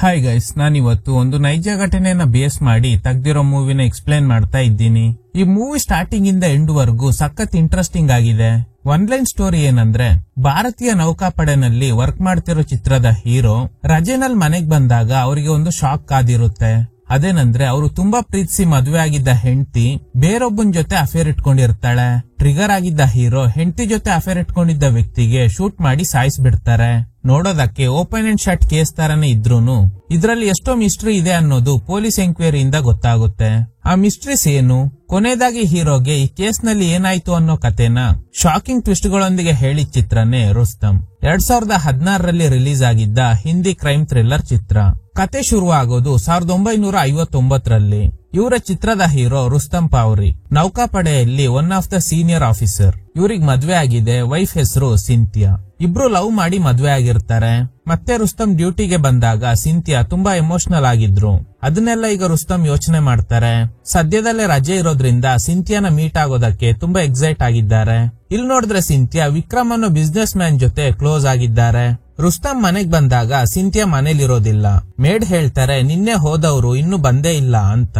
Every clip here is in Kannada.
ಹಾಯ್ ಗೈಸ್, ನಾನಿವತ್ತು ಒಂದು ನೈಜ ಘಟನೆಯನ್ನ ಬೇಸ್ ಮಾಡಿ ತೆಗ್ದಿರೋ ಮೂವಿನ ಎಕ್ಸ್ಪ್ಲೇನ್ ಮಾಡ್ತಾ ಇದ್ದೀನಿ. ಈ ಮೂವಿ ಸ್ಟಾರ್ಟಿಂಗ್ ಇಂದ ಎಂಡ್ ವರೆಗೂ ಸಖತ್ ಇಂಟ್ರೆಸ್ಟಿಂಗ್ ಆಗಿದೆ. ಒನ್ ಲೈನ್ ಸ್ಟೋರಿ ಏನಂದ್ರೆ, ಭಾರತೀಯ ನೌಕಾಪಡೆನಲ್ಲಿ ವರ್ಕ್ ಮಾಡ್ತಿರೋ ಚಿತ್ರದ ಹೀರೋ ರಜೆನಲ್ಲಿ ಮನೆಗ್ ಬಂದಾಗ ಅವರಿಗೆ ಒಂದು ಶಾಕ್ ಕಾದಿರುತ್ತೆ. ಅದೇನಂದ್ರೆ, ಅವರು ತುಂಬಾ ಪ್ರೀತಿಸಿ ಮದುವೆ ಆಗಿದ್ದ ಹೆಂಡತಿ ಬೇರೊಬ್ಬನ ಜೊತೆ ಅಫೇರ್ ಇಟ್ಕೊಂಡಿರ್ತಾಳೆ. ಟ್ರಿಗರ್ ಆಗಿದ್ದ ಹೀರೋ ಹೆಂಡತಿ ಜೊತೆ ಅಫೇರ್ ಇಟ್ಕೊಂಡಿದ್ದ ವ್ಯಕ್ತಿಗೆ ಶೂಟ್ ಮಾಡಿ ಸಾಯಿಸ್ಬಿಡ್ತಾರೆ. ನೋಡೋದಕ್ಕೆ ಓಪನ್ ಅಂಡ್ ಶಟ್ ಕೇಸ್ ತರನೇ ಇದ್ರೂನು ಇದ್ರಲ್ಲಿ ಎಷ್ಟೋ ಮಿಸ್ಟ್ರಿ ಇದೆ ಅನ್ನೋದು ಪೊಲೀಸ್ ಎಂಕ್ವೈರಿಯಿಂದ ಗೊತ್ತಾಗುತ್ತೆ. ಆ ಮಿಸ್ಟ್ರೀಸ್ ಏನು, ಕೊನೆಯದಾಗಿ ಹೀರೋಗೆ ಈ ಕೇಸ್ ನಲ್ಲಿ ಏನಾಯ್ತು ಅನ್ನೋ ಕಥೆನ ಶಾಕಿಂಗ್ ಟ್ವಿಸ್ಟ್ ಗಳೊಂದಿಗೆ ಹೇಳಿದ ಚಿತ್ರನೇ ರುಸ್ತಮ್. 2016ರಲ್ಲಿ ರಿಲೀಸ್ ಆಗಿದ್ದ ಹಿಂದಿ ಕ್ರೈಮ್ ಥ್ರಿಲ್ಲರ್ ಚಿತ್ರ. ಕತೆ ಶುರುವಾಗೋದು 1959ರಲ್ಲಿ. ಇವರ ಚಿತ್ರದ ಹೀರೋ ರುಸ್ತಮ್ ಪಾವ್ರಿ ನೌಕಾಪಡೆಯಲ್ಲಿ one of the senior officer. ಇವ್ರಿಗೆ ಮದ್ವೆ ಆಗಿದೆ. ವೈಫ್ ಹೆಸರು ಸಿಂಥಿಯಾ. ಇಬ್ರು ಲವ್ ಮಾಡಿ ಮದ್ವೆ ಆಗಿರ್ತಾರೆ. ಮತ್ತೆ ರುಸ್ತಮ್ ಡ್ಯೂಟಿಗೆ ಬಂದಾಗ ಸಿಂಥಿಯಾ ತುಂಬಾ ಎಮೋಷನಲ್ ಆಗಿದ್ರು. ಅದನ್ನೆಲ್ಲ ಈಗ ರುಸ್ತಮ್ ಯೋಚನೆ ಮಾಡ್ತಾರೆ. ಸದ್ಯದಲ್ಲೇ ರಜೆ ಇರೋದ್ರಿಂದ ಸಿಂಥಿಯಾನ ಮೀಟ್ ಆಗೋದಕ್ಕೆ ತುಂಬಾ ಎಕ್ಸೈಟ್ ಆಗಿದ್ದಾರೆ. ಇಲ್ಲಿ ನೋಡಿದ್ರೆ ಸಿಂಥಿಯಾ ವಿಕ್ರಮ್ ಅನ್ನೋ ಬಿಸ್ನೆಸ್ ಮ್ಯಾನ್ ಜೊತೆ ಕ್ಲೋಸ್ ಆಗಿದ್ದಾರೆ. ರುಸ್ತಮ್ ಮನೆಗ್ ಬಂದಾಗ ಸಿಂಥಿಯಾ ಮನೇಲಿರೋದಿಲ್ಲ. ಮೇಡ್ ಹೇಳ್ತಾರೆ ನಿನ್ನೆ ಹೋದವರು ಇನ್ನು ಬಂದೇ ಇಲ್ಲ ಅಂತ.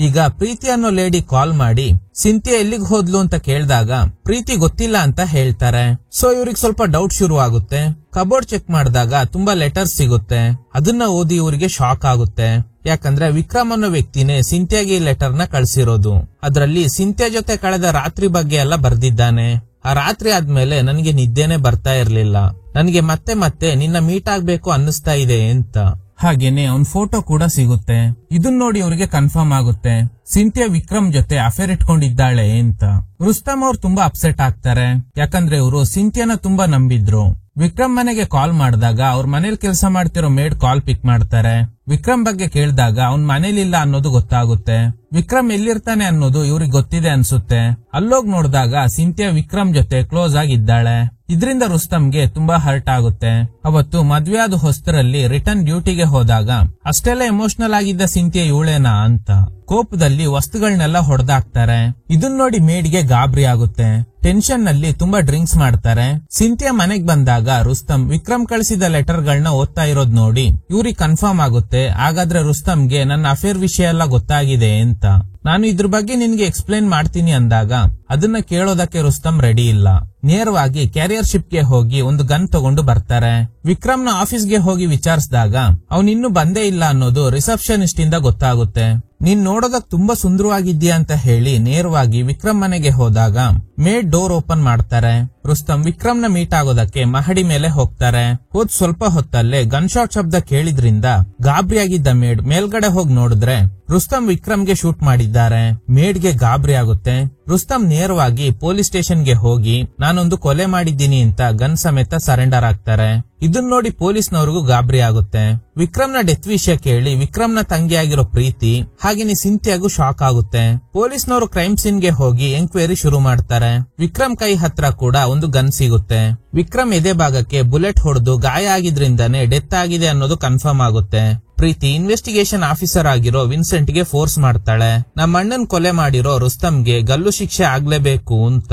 ಈಗ ಪ್ರೀತಿ ಅನ್ನೋ ಲೇಡಿ ಕಾಲ್ ಮಾಡಿ ಸಿಂಥಿಯಾ ಎಲ್ಲಿಗೆ ಹೋದ್ಲು ಅಂತ ಕೇಳಿದಾಗ ಪ್ರೀತಿ ಗೊತ್ತಿಲ್ಲ ಅಂತ ಹೇಳ್ತಾರೆ. ಸೊ ಇವ್ರಿಗೆ ಸ್ವಲ್ಪ ಡೌಟ್ ಶುರು ಆಗುತ್ತೆ. ಕಬೋರ್ಡ್ ಚೆಕ್ ಮಾಡಿದಾಗ ತುಂಬಾ ಲೆಟರ್ಸ್ ಸಿಗುತ್ತೆ. ಅದನ್ನ ಓದಿ ಇವರಿಗೆ ಶಾಕ್ ಆಗುತ್ತೆ. ಯಾಕಂದ್ರೆ ವಿಕ್ರಮ್ ಅನ್ನೋ ವ್ಯಕ್ತಿನೇ ಸಿಂಥಿಯಾಗೆ ಈ ಲೆಟರ್ ನ ಕಳ್ಸಿರೋದು. ಅದರಲ್ಲಿ ಸಿಂಥಿಯಾ ಜೊತೆ ಕಳೆದ ರಾತ್ರಿ ಬಗ್ಗೆ ಎಲ್ಲ ಬರ್ದಿದ್ದಾನೆ. ಆ ರಾತ್ರಿ ಆದ್ಮೇಲೆ ನನಗೆ ನಿದ್ದೆನೆ ಬರ್ತಾ ಇರ್ಲಿಲ್ಲ. ನನಗೆ ಮತ್ತೆ ಮತ್ತೆ ನಿನ್ನ ಮೀಟ್ ಆಗ್ಬೇಕು ಅನ್ನಿಸ್ತಾ ಇದೆ ಅಂತ. ಹಾಗೇನೆ ಅವ್ನ್ ಫೋಟೋ ಕೂಡ ಸಿಗುತ್ತೆ. ಇದನ್ ನೋಡಿ ಅವ್ರಿಗೆ ಕನ್ಫರ್ಮ್ ಆಗುತ್ತೆ ಸಿಂಥಿಯಾ ವಿಕ್ರಮ್ ಜೊತೆ ಅಫೇರ್ ಇಟ್ಕೊಂಡಿದ್ದಾಳೆ ಅಂತ. ರುಸ್ತಮ್ ಅವ್ರು ತುಂಬಾ ಅಪ್ಸೆಟ್ ಆಗ್ತಾರೆ. ಯಾಕಂದ್ರೆ ಇವರು ಸಿಂಥಿಯಾನ ತುಂಬಾ ನಂಬಿದ್ರು. ವಿಕ್ರಮ್ ಮನೆಗೆ ಕಾಲ್ ಮಾಡಿದಾಗ ಅವ್ರ ಮನೇಲಿ ಕೆಲಸ ಮಾಡ್ತಿರೋ ಮೇಡ್ ಕಾಲ್ ಪಿಕ್ ಮಾಡ್ತಾರೆ. ವಿಕ್ರಮ್ ಬಗ್ಗೆ ಕೇಳಿದಾಗ ಅವ್ನ್ ಮನೇಲಿಲ್ಲ ಅನ್ನೋದು ಗೊತ್ತಾಗುತ್ತೆ. ವಿಕ್ರಮ್ ಎಲ್ಲಿರ್ತಾನೆ ಅನ್ನೋದು ಇವ್ರಿಗೆ ಗೊತ್ತಿದೆ ಅನ್ಸುತ್ತೆ. ಅಲ್ಲೋಗ್ ನೋಡಿದಾಗ ಸಿಂಥಿಯಾ ವಿಕ್ರಮ್ ಜೊತೆ ಕ್ಲೋಸ್ ಆಗಿದ್ದಾಳೆ. ಇದರಿಂದ ರುಸ್ತಮ್ಗೆ ತುಂಬಾ ಹರ್ಟ್ ಆಗುತ್ತೆ. ಅವತ್ತು ಮದ್ವೆ ಆದ ಹೊಸ್ತರಲ್ಲಿ ರಿಟರ್ನ್ ಡ್ಯೂಟಿಗೆ ಹೋದಾಗ ಅಷ್ಟೆಲ್ಲ ಎಮೋಷನಲ್ ಆಗಿದ್ದ ಸಿಂಥಿಯಾ ಇವಳೇನಾ ಅಂತ ಕೋಪದಲ್ಲಿ ವಸ್ತುಗಳನ್ನೆಲ್ಲ ಹೊಡೆದಾಕ್ತಾರೆ. ಇದನ್ ನೋಡಿ ಮೇಡ್ಗೆ ಗಾಬರಿ ಆಗುತ್ತೆ. ಟೆನ್ಷನ್ ನಲ್ಲಿ ತುಂಬಾ ಡ್ರಿಂಕ್ಸ್ ಮಾಡ್ತಾರೆ. ಸಿಂಥಿಯಾ ಮನೆಗ್ ಬಂದಾಗ ರುಸ್ತಮ್ ವಿಕ್ರಮ್ ಕಳಿಸಿದ ಲೆಟರ್ ಗಳನ್ನ ಓದ್ತಾ ಇರೋದ್ ನೋಡಿ ಇವ್ರಿಗೆ ಕನ್ಫರ್ಮ್ ಆಗುತ್ತೆ. ಹಾಗಾದ್ರೆ ರುಸ್ತಮ್ಗೆ ನನ್ನ ಅಫೇರ್ ವಿಷಯ ಎಲ್ಲ ಗೊತ್ತಾಗಿದೆ ಅಂತ. ನಾನು ಇದ್ರ ಬಗ್ಗೆ ನಿನ್ಗೆ ಎಕ್ಸ್ಪ್ಲೇನ್ ಮಾಡ್ತೀನಿ ಅಂದಾಗ ಅದನ್ನ ಕೇಳೋದಕ್ಕೆ ರುಸ್ತಮ್ ರೆಡಿ ಇಲ್ಲ. ನೇರವಾಗಿ ಕ್ಯಾರಿಯರ್ ಶಿಪ್ ಗೆ ಹೋಗಿ ಒಂದು ಗನ್ ತಗೊಂಡು ಬರ್ತಾರೆ. ವಿಕ್ರಮ್ ನ ಆಫೀಸ್ಗೆ ಹೋಗಿ ವಿಚಾರಿಸಿದಾಗ ಅವನ್ ಇನ್ನೂ ಬಂದೇ ಇಲ್ಲ ಅನ್ನೋದು ರಿಸೆಪ್ಷನಿಸ್ಟ್ ಇಂದ ಗೊತ್ತಾಗುತ್ತೆ. ನೀನ್ ನೋಡೋದಕ್ ತುಂಬಾ ಸುಂದರವಾಗಿದ್ಯಾ ಅಂತ ಹೇಳಿ ನೇರವಾಗಿ ವಿಕ್ರಮ್ ಮನೆಗೆ ಹೋದಾಗ ಮೇಡ್ ಡೋರ್ ಓಪನ್ ಮಾಡ್ತಾರೆ. ರುಸ್ತಮ್ ವಿಕ್ರಮ್ ನ ಮೀಟ್ ಆಗೋದಕ್ಕೆ ಮಹಡಿ ಮೇಲೆ ಹೋಗ್ತಾರೆ. ಹೋದ್ ಸ್ವಲ್ಪ ಹೊತ್ತಲ್ಲೇ ಗನ್ ಶಾಟ್ ಶಬ್ದ ಕೇಳಿದ್ರಿಂದ ಗಾಬರಿಯಾಗಿದ್ದ ಮೇಡ್ ಮೇಲ್ಗಡೆ ಹೋಗಿ ನೋಡಿದ್ರೆ ರುಸ್ತಮ್ ವಿಕ್ರಮ್ಗೆ ಶೂಟ್ ಮಾಡಿದ್ದಾರೆ. ಮೇಡ್ಗೆ ಗಾಬರಿ ಆಗುತ್ತೆ. ರುಸ್ತಮ್ ನೇರವಾಗಿ ಪೊಲೀಸ್ ಸ್ಟೇಷನ್ ಗೆ ಹೋಗಿ ನಾನೊಂದು ಕೊಲೆ ಮಾಡಿದ್ದೀನಿ ಅಂತ ಗನ್ ಸಮೇತ ಸರೆಂಡರ್ ಆಗ್ತಾರೆ. ಇದನ್ ನೋಡಿ ಪೊಲೀಸ್ನವ್ರಿಗೂ ಗಾಬರಿ ಆಗುತ್ತೆ. ವಿಕ್ರಮ್ ನ ಡೆತ್ ವಿಷಯ ಕೇಳಿ ವಿಕ್ರಮ್ ನ ತಂಗಿಯಾಗಿರೋ ಪ್ರೀತಿ ಹಾಗೇನೆ ಸಿಂಥಿಯಾಗೂ ಶಾಕ್ ಆಗುತ್ತೆ. ಪೊಲೀಸ್ನವರು ಕ್ರೈಮ್ ಸೀನ್ ಗೆ ಹೋಗಿ ಎಂಕ್ವೈರಿ ಶುರು ಮಾಡ್ತಾರೆ. ವಿಕ್ರಮ್ ಕೈ ಹತ್ರ ಕೂಡ ಒಂದು ಗನ್ ಸಿಗುತ್ತೆ. ವಿಕ್ರಮ್ ಎದೆ ಭಾಗಕ್ಕೆ ಬುಲೆಟ್ ಹೊಡೆದು ಗಾಯ ಆಗಿದ್ರಿಂದಾನೇ ಡೆತ್ ಆಗಿದೆ ಅನ್ನೋದು ಕನ್ಫರ್ಮ್ ಆಗುತ್ತೆ. ಪ್ರೀತಿ ಇನ್ವೆಸ್ಟಿಗೇಷನ್ ಆಫೀಸರ್ ಆಗಿರೋ ವಿನ್ಸೆಂಟ್ ಗೆ ಫೋರ್ಸ್ ಮಾಡ್ತಾಳೆ, ನಮ್ಮ ಅಣ್ಣನ್ ಕೊಲೆ ಮಾಡಿರೋ ರುಸ್ತಮ್ಗೆ ಗಲ್ಲು ಶಿಕ್ಷೆ ಆಗ್ಲೇಬೇಕು ಅಂತ.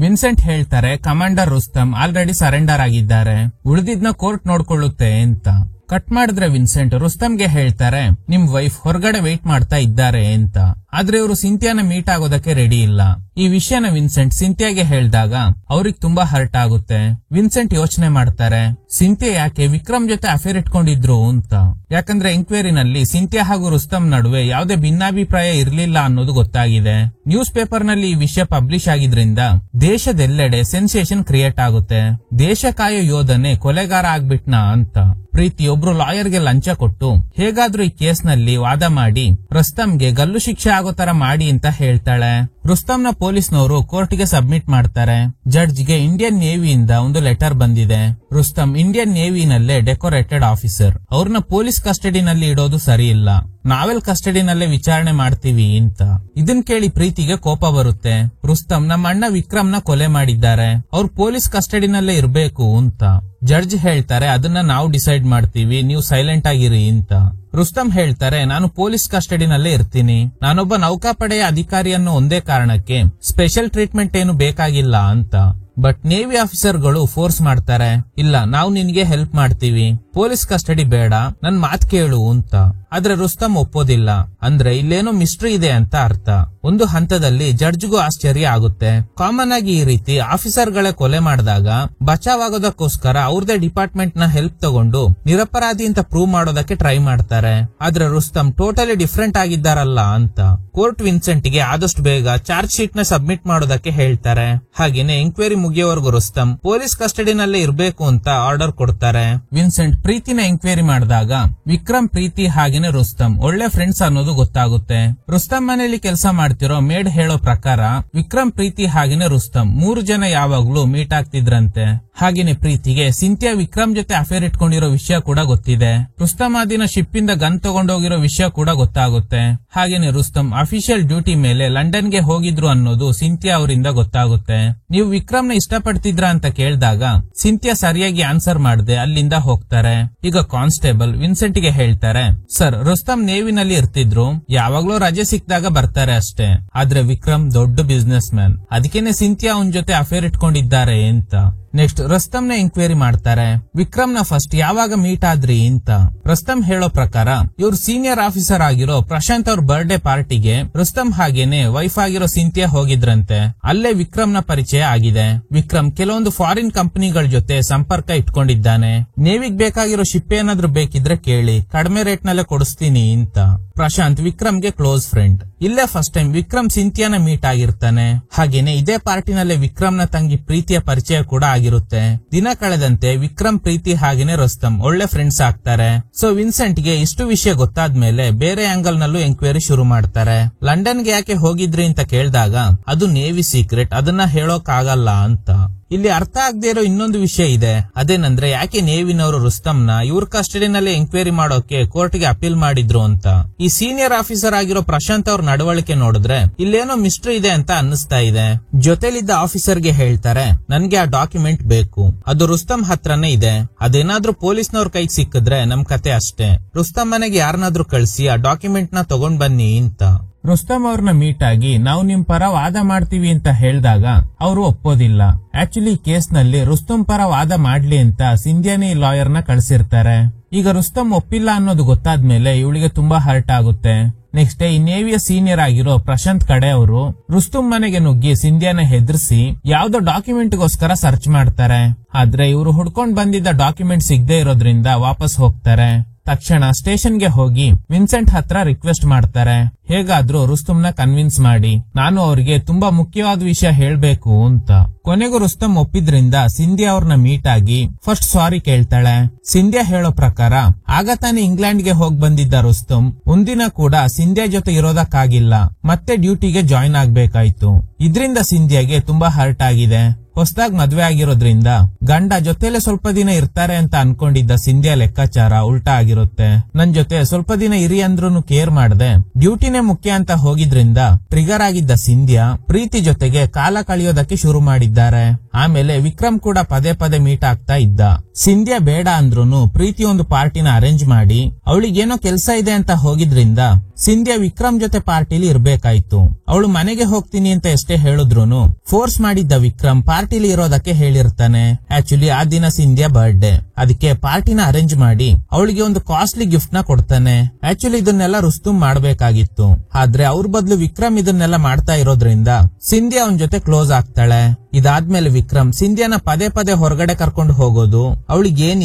ವಿನ್ಸೆಂಟ್ ಹೇಳ್ತಾರೆ ಕಮಾಂಡರ್ ರುಸ್ತಮ್ ಆಲ್ರೆಡಿ ಸರೆಂಡರ್ ಆಗಿದ್ದಾರೆ, ಉಳಿದಿದ್ನ ಕೋರ್ಟ್ ನೋಡ್ಕೊಳ್ಳುತ್ತೆ ಅಂತ. ಕಟ್ ಮಾಡಿದ್ರೆ ವಿನ್ಸೆಂಟ್ ರುಸ್ತಮ್ಗೆ ಹೇಳ್ತಾರೆ ನಿಮ್ ವೈಫ್ ಹೊರಗಡೆ ವೇಟ್ ಮಾಡ್ತಾ ಇದ್ದಾರೆ ಅಂತ. ಆದ್ರೆ ಇವರು ಸಿಂಥಿಯಾನ ಮೀಟ್ ಆಗೋದಕ್ಕೆ ರೆಡಿ ಇಲ್ಲ. ಈ ವಿಷಯನ ವಿನ್ಸೆಂಟ್ ಸಿಂಥಿಯಾಗೆ ಹೇಳಿದಾಗ ಅವ್ರಿಗೆ ತುಂಬಾ ಹರ್ಟ್ ಆಗುತ್ತೆ. ವಿನ್ಸೆಂಟ್ ಯೋಚನೆ ಮಾಡ್ತಾರೆ ಸಿಂಥಿಯಾ ಯಾಕೆ ವಿಕ್ರಮ್ ಜೊತೆ ಅಫೇರ್ ಇಟ್ಕೊಂಡಿದ್ರು ಅಂತ. ಯಾಕಂದ್ರೆ ಎಂಕ್ವೈರಿನಲ್ಲಿ ಸಿಂಥಿಯಾ ಹಾಗೂ ರುಸ್ತಮ್ ನಡುವೆ ಯಾವುದೇ ಭಿನ್ನಾಭಿಪ್ರಾಯ ಇರ್ಲಿಲ್ಲ ಅನ್ನೋದು ಗೊತ್ತಾಗಿದೆ. ನ್ಯೂಸ್ ಪೇಪರ್ ನಲ್ಲಿ ಈ ವಿಷಯ ಪಬ್ಲಿಷ್ ಆಗಿದ್ರಿಂದ ದೇಶದೆಲ್ಲೆಡೆ ಸೆನ್ಸೇಷನ್ ಕ್ರಿಯೇಟ್ ಆಗುತ್ತೆ. ದೇಶ ಕಾಯೋ ಯೋಧನೆ ಕೊಲೆಗಾರ ಆಗ್ಬಿಟ್ನಾ ಅಂತ. ಪ್ರೀತಿ ಒಬ್ರು ಲಾಯರ್ಗೆ ಲಂಚ ಕೊಟ್ಟು ಹೇಗಾದ್ರೂ ಈ ಕೇಸ್ ನಲ್ಲಿ ವಾದ ಮಾಡಿ ರುಸ್ತಮ್ಗೆ ಗಲ್ಲು ಶಿಕ್ಷೆ ಆಗೋ ತರ ಮಾಡಿ ಅಂತ ಹೇಳ್ತಾಳೆ. ರುಸ್ತಮ್ನ ಪೊಲೀಸ್ನವರು ಕೋರ್ಟ್ಗೆ ಸಬ್ಮಿಟ್ ಮಾಡ್ತಾರೆ. ಜಡ್ಜ್ಗೆ ಇಂಡಿಯನ್ ನೇವಿಯಿಂದ ಒಂದು ಲೆಟರ್ ಬಂದಿದೆ. ರುಸ್ತಮ್ ಇಂಡಿಯನ್ ನೇವಿನಲ್ಲೇ ಡೆಕೋರೇಟೆಡ್ ಆಫೀಸರ್, ಅವ್ರನ್ನ ಪೊಲೀಸ್ ಕಸ್ಟಡಿನಲ್ಲಿ ಇಡೋದು ಸರಿ ಇಲ್ಲ, ನಾವೆಲ್ ಕಸ್ಟಡಿನಲ್ಲೇ ವಿಚಾರಣೆ ಮಾಡ್ತೀವಿ ಅಂತ. ಇದನ್ ಕೇಳಿ ಪ್ರೀತಿಗೆ ಕೋಪ ಬರುತ್ತೆ. ರುಸ್ತಮ್ ನಮ್ಮ ಅಣ್ಣ ವಿಕ್ರಮ್ನ ಕೊಲೆ ಮಾಡಿದ್ದಾರೆ, ಅವ್ರು ಪೊಲೀಸ್ ಕಸ್ಟಡಿನಲ್ಲೇ ಇರ್ಬೇಕು ಅಂತ. ಜಡ್ಜ್ ಹೇಳ್ತಾರೆ ಅದನ್ನ ನಾವು ಡಿಸೈಡ್ ಮಾಡ್ತೀವಿ, ನೀವು ಸೈಲೆಂಟ್ ಆಗಿರಿ ಅಂತ. ರುಸ್ತಮ್ ಹೇಳ್ತಾರೆ ನಾನು ಪೊಲೀಸ್ ಕಸ್ಟಡಿನಲ್ಲೇ ಇರ್ತೀನಿ, ನಾನೊಬ್ಬ ನೌಕಾಪಡೆಯ ಅಧಿಕಾರಿ ಅನ್ನೋ ಒಂದೇ ಕಾರಣಕ್ಕೆ ಸ್ಪೆಷಲ್ ಟ್ರೀಟ್ಮೆಂಟ್ ಏನು ಬೇಕಾಗಿಲ್ಲ ಅಂತ. ಬಟ್ ನೇವಿ ಆಫೀಸರ್ಗಳು ಫೋರ್ಸ್ ಮಾಡ್ತಾರೆ, ಇಲ್ಲ ನಾವು ನಿನ್ಗೆ ಹೆಲ್ಪ್ ಮಾಡ್ತೀವಿ, ಪೊಲೀಸ್ ಕಸ್ಟಡಿ ಬೇಡ, ನನ್ ಮಾತ್ ಕೇಳು ಅಂತ. ಆದ್ರೆ ರುಸ್ತಮ್ ಒಪ್ಪೋದಿಲ್ಲ. ಅಂದ್ರೆ ಇಲ್ಲೇನೋ ಮಿಸ್ಟ್ರಿ ಇದೆ ಅಂತ ಅರ್ಥ. ಒಂದು ಹಂತದಲ್ಲಿ ಜಡ್ಜ್ಗೂ ಆಶ್ಚರ್ಯ ಆಗುತ್ತೆ. ಕಾಮನ್ ಆಗಿ ಈ ರೀತಿ ಆಫೀಸರ್ ಗಳೇ ಕೊಲೆ ಮಾಡಿದಾಗ ಬಚಾವ್ ಆಗೋದಕ್ಕೋಸ್ಕರ ಅವ್ರದೇ ಡಿಪಾರ್ಟ್ಮೆಂಟ್ ನ ಹೆಲ್ಪ್ ತಗೊಂಡು ನಿರಪರಾಧಿ ಅಂತ ಪ್ರೂವ್ ಮಾಡೋದಕ್ಕೆ ಟ್ರೈ ಮಾಡ್ತಾರೆ. ಆದ್ರೆ ರುಸ್ತಮ್ ಟೋಟಲಿ ಡಿಫ್ರೆಂಟ್ ಆಗಿದ್ದಾರಲ್ಲ ಅಂತ ಕೋರ್ಟ್ ವಿನ್ಸೆಂಟ್ ಗೆ ಆದಷ್ಟು ಬೇಗ ಚಾರ್ಜ್ ಶೀಟ್ ನ ಸಬ್ಮಿಟ್ ಮಾಡೋದಕ್ಕೆ ಹೇಳ್ತಾರೆ. ಹಾಗೇನೆ ಎಂಕ್ವೈರಿ ಮುಗಿಯೋವರೆಗೂ ರುಸ್ತಮ್ ಪೊಲೀಸ್ ಕಸ್ಟಡಿನಲ್ಲೇ ಇರಬೇಕು ಅಂತ ಆರ್ಡರ್ ಕೊಡ್ತಾರೆ. ವಿನ್ಸೆಂಟ್ ಪ್ರೀತಿನ ಎಂಕ್ವೈರಿ ಮಾಡಿದಾಗ ವಿಕ್ರಮ್, ಪ್ರೀತಿ ಹಾಗೇನೆ ರುಸ್ತಮ್ ಒಳ್ಳೆ ಫ್ರೆಂಡ್ಸ್ ಅನ್ನೋದು ಗೊತ್ತಾಗುತ್ತೆ. ರುಸ್ತಮ್ ಮನೆಯಲ್ಲಿ ಕೆಲಸ ಮಾಡ್ತಿರೋ ಮೇಡ್ ಹೇಳೋ ಪ್ರಕಾರ ವಿಕ್ರಮ್, ಪ್ರೀತಿ ಹಾಗೇನೆ ರುಸ್ತಮ್ 3 ಜನ ಯಾವಾಗ್ಲೂ ಮೀಟ್ ಆಗ್ತಿದ್ರಂತೆ. ಹಾಗೇನೆ ಪ್ರೀತಿಗೆ ಸಿಂಥಿಯಾ ವಿಕ್ರಮ್ ಜೊತೆ ಅಫೇರ್ ಇಟ್ಕೊಂಡಿರೋ ವಿಷಯ ಕೂಡ ಗೊತ್ತಿದೆ. ರುಸ್ತಮ್ ಆ ದಿನ ಶಿಪ್ ಇಂದ ಗನ್ ತಗೊಂಡೋಗಿರೋ ವಿಷಯ ಕೂಡ ಗೊತ್ತಾಗುತ್ತೆ. ಹಾಗೇನೆ ರುಸ್ತಮ್ ಅಫಿಷಿಯಲ್ ಡ್ಯೂಟಿ ಮೇಲೆ ಲಂಡನ್ ಗೆ ಹೋಗಿದ್ರು ಅನ್ನೋದು ಸಿಂಥಿಯಾ ಅವರಿಂದ ಗೊತ್ತಾಗುತ್ತೆ. ನೀವು ವಿಕ್ರಮ್ ನ ಇಷ್ಟಪಡ್ತಿದ್ರ ಅಂತ ಕೇಳಿದಾಗ ಸಿಂಥಿಯಾ ಸರಿಯಾಗಿ ಆನ್ಸರ್ ಮಾಡದೆ ಅಲ್ಲಿಂದ ಹೋಗ್ತಾರೆ. ಈಗ ಕಾನ್ಸ್ಟೇಬಲ್ ವಿನ್ಸೆಂಟ್ ಗೆ ಹೇಳ್ತಾರೆ, ಸರ್ ರುಸ್ತಮ್ ನೇವಿನಲ್ಲಿ ಇರ್ತಿದ್ರು, ಯಾವಾಗ್ಲೂ ರಜೆ ಸಿಕ್ಕಿದಾಗ ಬರ್ತಾರೆ ಅಷ್ಟೇ. ಆದ್ರೆ ವಿಕ್ರಮ್ ದೊಡ್ಡ ಬಿಸ್ನೆಸ್ ಮ್ಯಾನ್, ಅದಕ್ಕೇನೆ ಸಿಂಥಿಯಾ ಅವನ್ ಜೊತೆ ಅಫೇರ್ ಇಟ್ಕೊಂಡಿದ್ದಾರೆ ಅಂತ. ನೆಕ್ಸ್ಟ್ ರುಸ್ತಮ್ ನ ಎಂಕ್ವೈರಿ ಮಾಡ್ತಾರೆ. ವಿಕ್ರಮ್ ನ ಫಸ್ಟ್ ಯಾವಾಗ ಮೀಟ್ ಆದ್ರಿ ಅಂತ. ರುಸ್ತಮ್ ಹೇಳೋ ಪ್ರಕಾರ ಇವ್ರು ಸೀನಿಯರ್ ಆಫೀಸರ್ ಆಗಿರೋ ಪ್ರಶಾಂತ್ ಅವ್ರ ಬರ್ಡೇ ಪಾರ್ಟಿಗೆ ರುಸ್ತಮ್ ಹಾಗೇನೆ ವೈಫ್ ಆಗಿರೋ ಸಿಂಥಿಯಾ ಹೋಗಿದ್ರಂತೆ. ಅಲ್ಲೇ ವಿಕ್ರಮ್ ನ ಪರಿಚಯ ಆಗಿದೆ. ವಿಕ್ರಮ್ ಕೆಲವೊಂದು ಫಾರಿನ್ ಕಂಪನಿಗಳ ಜೊತೆ ಸಂಪರ್ಕ ಇಟ್ಕೊಂಡಿದ್ದಾನೆ. ನೇವಿಗ್ ಬೇಕಾಗಿರೋ ಶಿಪ್ ಏನಾದ್ರೂ ಬೇಕಿದ್ರೆ ಕೇಳಿ, ಕಡಿಮೆ ರೇಟ್ ನಲ್ಲೇ ಕೊಡಿಸ್ತೀನಿ ಅಂತ. ಪ್ರಶಾಂತ್ ವಿಕ್ರಮ್ಗೆ ಕ್ಲೋಸ್ ಫ್ರೆಂಡ್. ಇಲ್ಲೇ ಫಸ್ಟ್ ಟೈಮ್ ವಿಕ್ರಮ್ ಸಿಂಥಿಯಾನ ಮೀಟ್ ಆಗಿರ್ತಾನೆ. ಹಾಗೇನೆ ಇದೇ ಪಾರ್ಟಿನಲ್ಲೇ ವಿಕ್ರಮ್ ನ ತಂಗಿ ಪ್ರೀತಿಯ ಪರಿಚಯ ಕೂಡ ಆಗಿರುತ್ತೆ. ದಿನ ಕಳೆದಂತೆ ವಿಕ್ರಮ್, ಪ್ರೀತಿ ಹಾಗೇನೆ ರುಸ್ತಮ್ ಒಳ್ಳೆ ಫ್ರೆಂಡ್ಸ್ ಆಗ್ತಾರೆ. ಸೊ ವಿನ್ಸೆಂಟ್ ಗೆ ಇಷ್ಟು ವಿಷಯ ಗೊತ್ತಾದ್ಮೇಲೆ ಬೇರೆ ಆಂಗಲ್ ನಲ್ಲೂ ಎಂಕ್ವೈರಿ ಶುರು ಮಾಡ್ತಾರೆ. ಲಂಡನ್ ಗೆ ಯಾಕೆ ಹೋಗಿದ್ರಿ ಅಂತ ಕೇಳಿದಾಗ ಅದು ನೇವಿ ಸೀಕ್ರೆಟ್, ಅದನ್ನ ಹೇಳೋಕ್ ಆಗಲ್ಲ ಅಂತ. ಇಲ್ಲಿ ಅರ್ಥ ಆಗದೆ ಇರೋ ಇನ್ನೊಂದು ವಿಷಯ ಇದೆ. ಅದೇನಂದ್ರೆ ಯಾಕೆ ನೇವಿನವರು ರುಸ್ತಮ್ ನ ಇವ್ರ ಕಸ್ಟಡಿನಲ್ಲೇ ಎಂಕ್ವೈರಿ ಮಾಡೋಕೆ ಕೋರ್ಟ್ ಗೆ ಅಪೀಲ್ ಮಾಡಿದ್ರು ಅಂತ. ಈ ಸೀನಿಯರ್ ಆಫೀಸರ್ ಆಗಿರೋ ಪ್ರಶಾಂತ್ ಅವ್ರ ನಡವಳಿಕೆ ನೋಡಿದ್ರೆ ಇಲ್ಲೇನೋ ಮಿಸ್ಟ್ರಿ ಇದೆ ಅಂತ ಅನ್ನಿಸ್ತಾ ಇದೆ. ಜೊತೆಲಿದ್ದ ಆಫೀಸರ್ ಗೆ ಹೇಳ್ತಾರೆ, ನನ್ಗೆ ಆ ಡಾಕ್ಯುಮೆಂಟ್ ಬೇಕು, ಅದು ರುಸ್ತಮ್ ಹತ್ರನೇ ಇದೆ, ಅದೇನಾದ್ರೂ ಪೊಲೀಸ್ನವ್ರ ಕೈಗೆ ಸಿಕ್ಕಿದ್ರೆ ನಮ್ ಕತೆ ಅಷ್ಟೇ. ರುಸ್ತಮ್ ಮನೆಗೆ ಯಾರನ್ನಾದ್ರೂ ಕಳಿಸಿ ಆ ಡಾಕ್ಯುಮೆಂಟ್ ನ ತಗೊಂಡ್ ಬನ್ನಿ ಅಂತ. ರುಸ್ತಮ್ ಅವ್ರನ್ನ ಮೀಟ್ ಆಗಿ ನಾವು ನಿಮ್ ಪರ ವಾದ ಮಾಡ್ತೀವಿ ಅಂತ ಹೇಳಿದಾಗ ಅವರು ಒಪ್ಪೋದಿಲ್ಲ. ಆಕ್ಚುಲಿ ಕೇಸ್ ನಲ್ಲಿ ರುಸ್ತಮ್ ಪರ ವಾದ ಮಾಡ್ಲಿ ಅಂತ ಸಿಂಧಿಯಾನಿ ಲಾಯರ್ ನ ಕಳ್ಸಿರ್ತಾರೆ. ಈಗ ರುಸ್ತಮ್ ಒಪ್ಪಿಲ್ಲ ಅನ್ನೋದು ಗೊತ್ತಾದ್ಮೇಲೆ ಇವಳಿಗೆ ತುಂಬಾ ಹರ್ಟ್ ಆಗುತ್ತೆ. ನೆಕ್ಸ್ಟ್ ಡೇ ಈ ನೇವಿಯ ಸೀನಿಯರ್ ಆಗಿರೋ ಪ್ರಶಾಂತ್ ಕಡೆ ಅವರು ರುಸ್ತಮ್ ಮನೆಗೆ ನುಗ್ಗಿ ಸಿಂಧಿಯಾನ ಹೆದರ್ಸಿ ಯಾವ್ದೋ ಡಾಕ್ಯುಮೆಂಟ್ ಗೋಸ್ಕರ ಸರ್ಚ್ ಮಾಡ್ತಾರೆ. ಆದ್ರೆ ಇವರು ಹುಡ್ಕೊಂಡ್ ಬಂದಿದ್ದ ಡಾಕ್ಯುಮೆಂಟ್ ಸಿಗದೆ ಇರೋದ್ರಿಂದ ವಾಪಸ್ ಹೋಗ್ತಾರೆ. ತಕ್ಷಣ ಸ್ಟೇಷನ್ಗೆ ಹೋಗಿ ವಿನ್ಸೆಂಟ್ ಹತ್ರ ರಿಕ್ವೆಸ್ಟ್ ಮಾಡ್ತಾರೆ, ಹೇಗಾದ್ರೂ ರುಸ್ತಮ್ ನ ಕನ್ವಿನ್ಸ್ ಮಾಡಿ, ನಾನು ಅವ್ರಿಗೆ ತುಂಬಾ ಮುಖ್ಯವಾದ ವಿಷಯ ಹೇಳ್ಬೇಕು ಅಂತ. ಕೊನೆಗೂ ರುಸ್ತಮ್ ಒಪ್ಪಿದ್ರಿಂದ ಸಿಂಧಿಯಾ ಅವ್ರನ್ನ ಮೀಟ್ ಆಗಿ ಫಸ್ಟ್ ಸಾರಿ ಕೇಳ್ತಾಳೆ. ಸಿಂಧಿಯಾ ಹೇಳೋ ಪ್ರಕಾರ ಆಗ ತಾನೇ ಇಂಗ್ಲೆಂಡ್ ಗೆ ಹೋಗ್ ಬಂದಿದ್ದ ರುಸ್ತಮ್ ಒಂದಿನ ಕೂಡ ಸಿಂಧಿಯಾ ಜೊತೆ ಇರೋದಕ್ಕಾಗಿಲ್ಲ, ಮತ್ತೆ ಡ್ಯೂಟಿಗೆ ಜಾಯಿನ್ ಆಗ್ಬೇಕಾಯ್ತು. ಇದ್ರಿಂದ ಸಿಂಧಿಯಾಗೆ ತುಂಬಾ ಹರ್ಟ್ ಆಗಿದೆ. ಹೊಸದಾಗಿ ಮದ್ವೆ ಆಗಿರೋದ್ರಿಂದ ಗಂಡ ಜೊತೆಲೆ ಸ್ವಲ್ಪ ದಿನ ಇರ್ತಾರೆ ಅಂತ ಅನ್ಕೊಂಡಿದ್ದ ಸಿಂಧಿಯಾ ಲೆಕ್ಕಾಚಾರ ಉಲ್ಟಾ ಆಗಿರುತ್ತೆ. ನನ್ ಜೊತೆ ಸ್ವಲ್ಪ ದಿನ ಇರಿ ಅಂದ್ರೂ ಕೇರ್ ಮಾಡದೆ ಡ್ಯೂಟಿನೇ ಮುಖ್ಯ ಅಂತ ಹೋಗಿದ್ರಿಂದ ಟ್ರಿಗರ್ ಆಗಿದ್ದ ಸಿಂಧಿಯಾ ಪ್ರೀತಿ ಜೊತೆಗೆ ಕಾಲ ಕಳೆಯೋದಕ್ಕೆ ಶುರು ಮಾಡಿದ್ದಾರೆ. ಆಮೇಲೆ ವಿಕ್ರಮ್ ಕೂಡ ಪದೇ ಪದೇ ಮೀಟ್ ಆಗ್ತಾ ಇದ್ದ. ಸಿಂಧಿಯಾ ಬೇಡ ಅಂದ್ರೂನು ಪ್ರೀತಿ ಒಂದು ಪಾರ್ಟಿನ ಅರೇಂಜ್ ಮಾಡಿ ಅವಳಿಗೇನೋ ಕೆಲ್ಸ ಇದೆ ಅಂತ ಹೋಗಿದ್ರಿಂದ ಸಿಂಧಿಯಾ ವಿಕ್ರಮ್ ಜೊತೆ ಪಾರ್ಟಿಲಿ ಇರ್ಬೇಕಾಯ್ತು. ಅವಳು ಮನೆಗೆ ಹೋಗ್ತೀನಿ ಅಂತ ಎಷ್ಟೇ ಹೇಳಿದ್ರುನು ಫೋರ್ಸ್ ಮಾಡಿದ್ದ ವಿಕ್ರಮ್ ಪಾರ್ಟಿಲಿ ಇರೋದಕ್ಕೆ ಹೇಳಿರ್ತಾನೆ. ಆಕ್ಚುಲಿ ಆ ದಿನ ಸಿಂಧಿಯಾ ಬರ್ಡೇ, ಅದಕ್ಕೆ ಪಾರ್ಟಿನ ಅರೇಂಜ್ ಮಾಡಿ ಅವಳಿಗೆ ಒಂದು ಕಾಸ್ಟ್ಲಿ ಗಿಫ್ಟ್ ನ ಕೊಡ್ತಾನೆ. ಆಕ್ಚುಲಿ ಇದನ್ನೆಲ್ಲ ರುಸ್ತಮ್ ಮಾಡ್ಬೇಕಾಗಿತ್ತು, ಆದ್ರೆ ಅವ್ರ ಬದಲು ವಿಕ್ರಮ್ ಇದನ್ನೆಲ್ಲ ಮಾಡ್ತಾ ಇರೋದ್ರಿಂದ ಸಿಂಧಿಯಾ ಅವನ್ ಜೊತೆ ಕ್ಲೋಸ್ ಆಗ್ತಾಳೆ. ಇದಾದ್ಮೇಲೆ ವಿಕ್ರಮ್ ಸಿಂಧಿಯಾನ ಪದೇ ಪದೇ ಹೊರಗಡೆ ಕರ್ಕೊಂಡು ಹೋಗೋದು, ಅವಳಿಗೆ ಏನ್